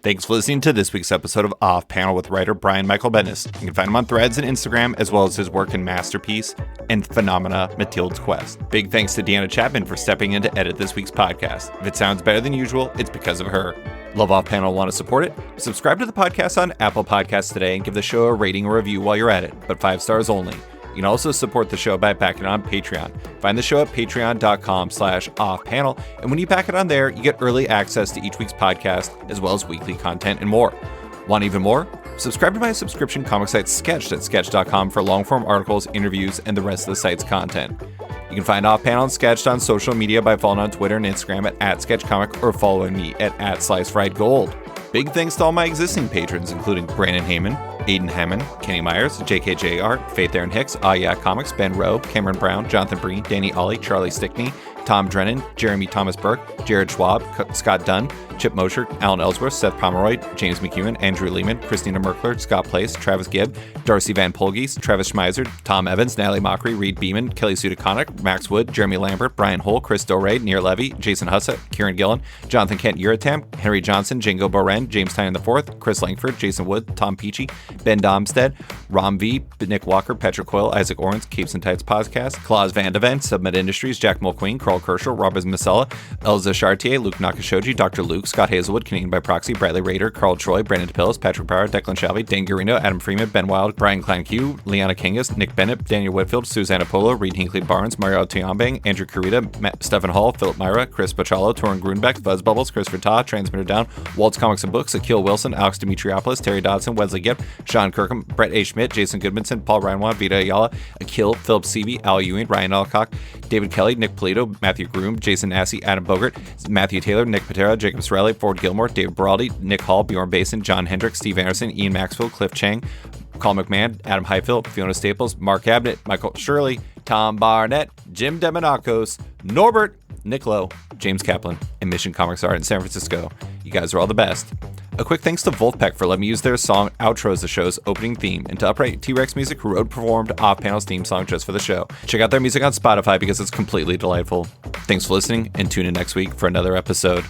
Speaker 1: Thanks for listening to this week's episode of Off Panel with writer Brian Michael Bendis. You can find him on Threads and Instagram, as well as his work in Masterpiece and Phenomena Matilda's Quest. Big thanks to Deanna Chapman for stepping in to edit this week's podcast. If it sounds better than usual, it's because of her. Love Off Panel, want to support it? Subscribe to the podcast on Apple Podcasts today and give the show a rating or review while you're at it, but 5 stars only. You can also support the show by backing it on Patreon. Find the show at patreon.com/offpanel. And when you back it on there, you get early access to each week's podcast, as well as weekly content and more. Want even more? Subscribe to my subscription comic site Sketched at sketch.com for long-form articles, interviews, and the rest of the site's content. You can find Off Panel and Sketched on social media by following on Twitter and Instagram at @sketchcomic or following me at @slicefriedgold. Big thanks to all my existing patrons, including Brandon Heyman, Aiden Hammond, Kenny Myers, JKJ Art, Faith Aaron Hicks, Ah Yeah Comics, Ben Rowe, Cameron Brown, Jonathan Breen, Danny Ollie, Charlie Stickney, Tom Drennan, Jeremy Thomas Burke, Jared Schwab, Scott Dunn, Chip Mosher, Alan Ellsworth, Seth Pomeroy, James McEwen, Andrew Lehman, Christina Merkler, Scott Place, Travis Gibb, Darcy Van Polgees, Travis Schmeiser, Tom Evans, Natalie Mockery, Reed Beeman, Kelly Sudaconic, Max Wood, Jeremy Lambert, Brian Hull, Chris Dorey, Near Levy, Jason Hussa, Kieran Gillen, Jonathan Kent Uratam, Henry Johnson, Jingo Boren, James Tynan IV, Chris Langford, Jason Wood, Tom Peachy, Ben Domstead, Rom V, Nick Walker, Patrick Coyle, Isaac Orens, Capes and Tights Podcast, Claus Van de Ven, Submit Industries, Jack Mulqueen, Carl Kerschel, Robert Masella, Elza Chartier, Luke Nakashoji, Dr. Luke, Scott Hazelwood, Canadian by Proxy, Bradley Rader, Carl Troy, Brandon DePillis, Patrick Power, Declan Shalvey, Dan Garino, Adam Freeman, Ben Wild, Brian Klein Q, Liana Kingus, Nick Bennett, Daniel Whitfield, Susanna Polo, Reed Hinkley Barnes, Mario Tiambang, Andrew Carita, Stephen Hall, Philip Myra, Chris Pachalo, Torin Grunbeck, Buzz Bubbles, Christopher Ta, Transmitter Down, Walt's Comics and Books, Akil Wilson, Alex Dimitriopoulos, Terry Dodson, Wesley Gibb, Sean Kirkham, Brett A. Schmidt, Jason Goodmanson, Paul Ryanwan, Vita Ayala, Akil, Philip Seavey, Al Ewing, Ryan Alcock, David Kelly, Nick Polito, Matthew Groom, Jason Assey, Adam Bogert, Matthew Taylor, Nick Patera, Jacob Sorelli, Ford Gilmore, David Baraldi, Nick Hall, Bjorn Basin, John Hendricks, Steve Anderson, Ian Maxwell, Cliff Chang, Colin McMahon, Adam Highfield, Fiona Staples, Mark Abbott, Michael Shirley, Tom Barnett, Jim Demonakos, Norbert, Nick Lowe, James Kaplan, and Mission Comics Art in San Francisco. You guys are all the best. A quick thanks to Wolfpack for letting me use their song outro as the show's opening theme, and to Upright T-Rex Music, who wrote performed Off-Panel's theme song just for the show. Check out their music on Spotify because it's completely delightful. Thanks for listening, and tune in next week for another episode.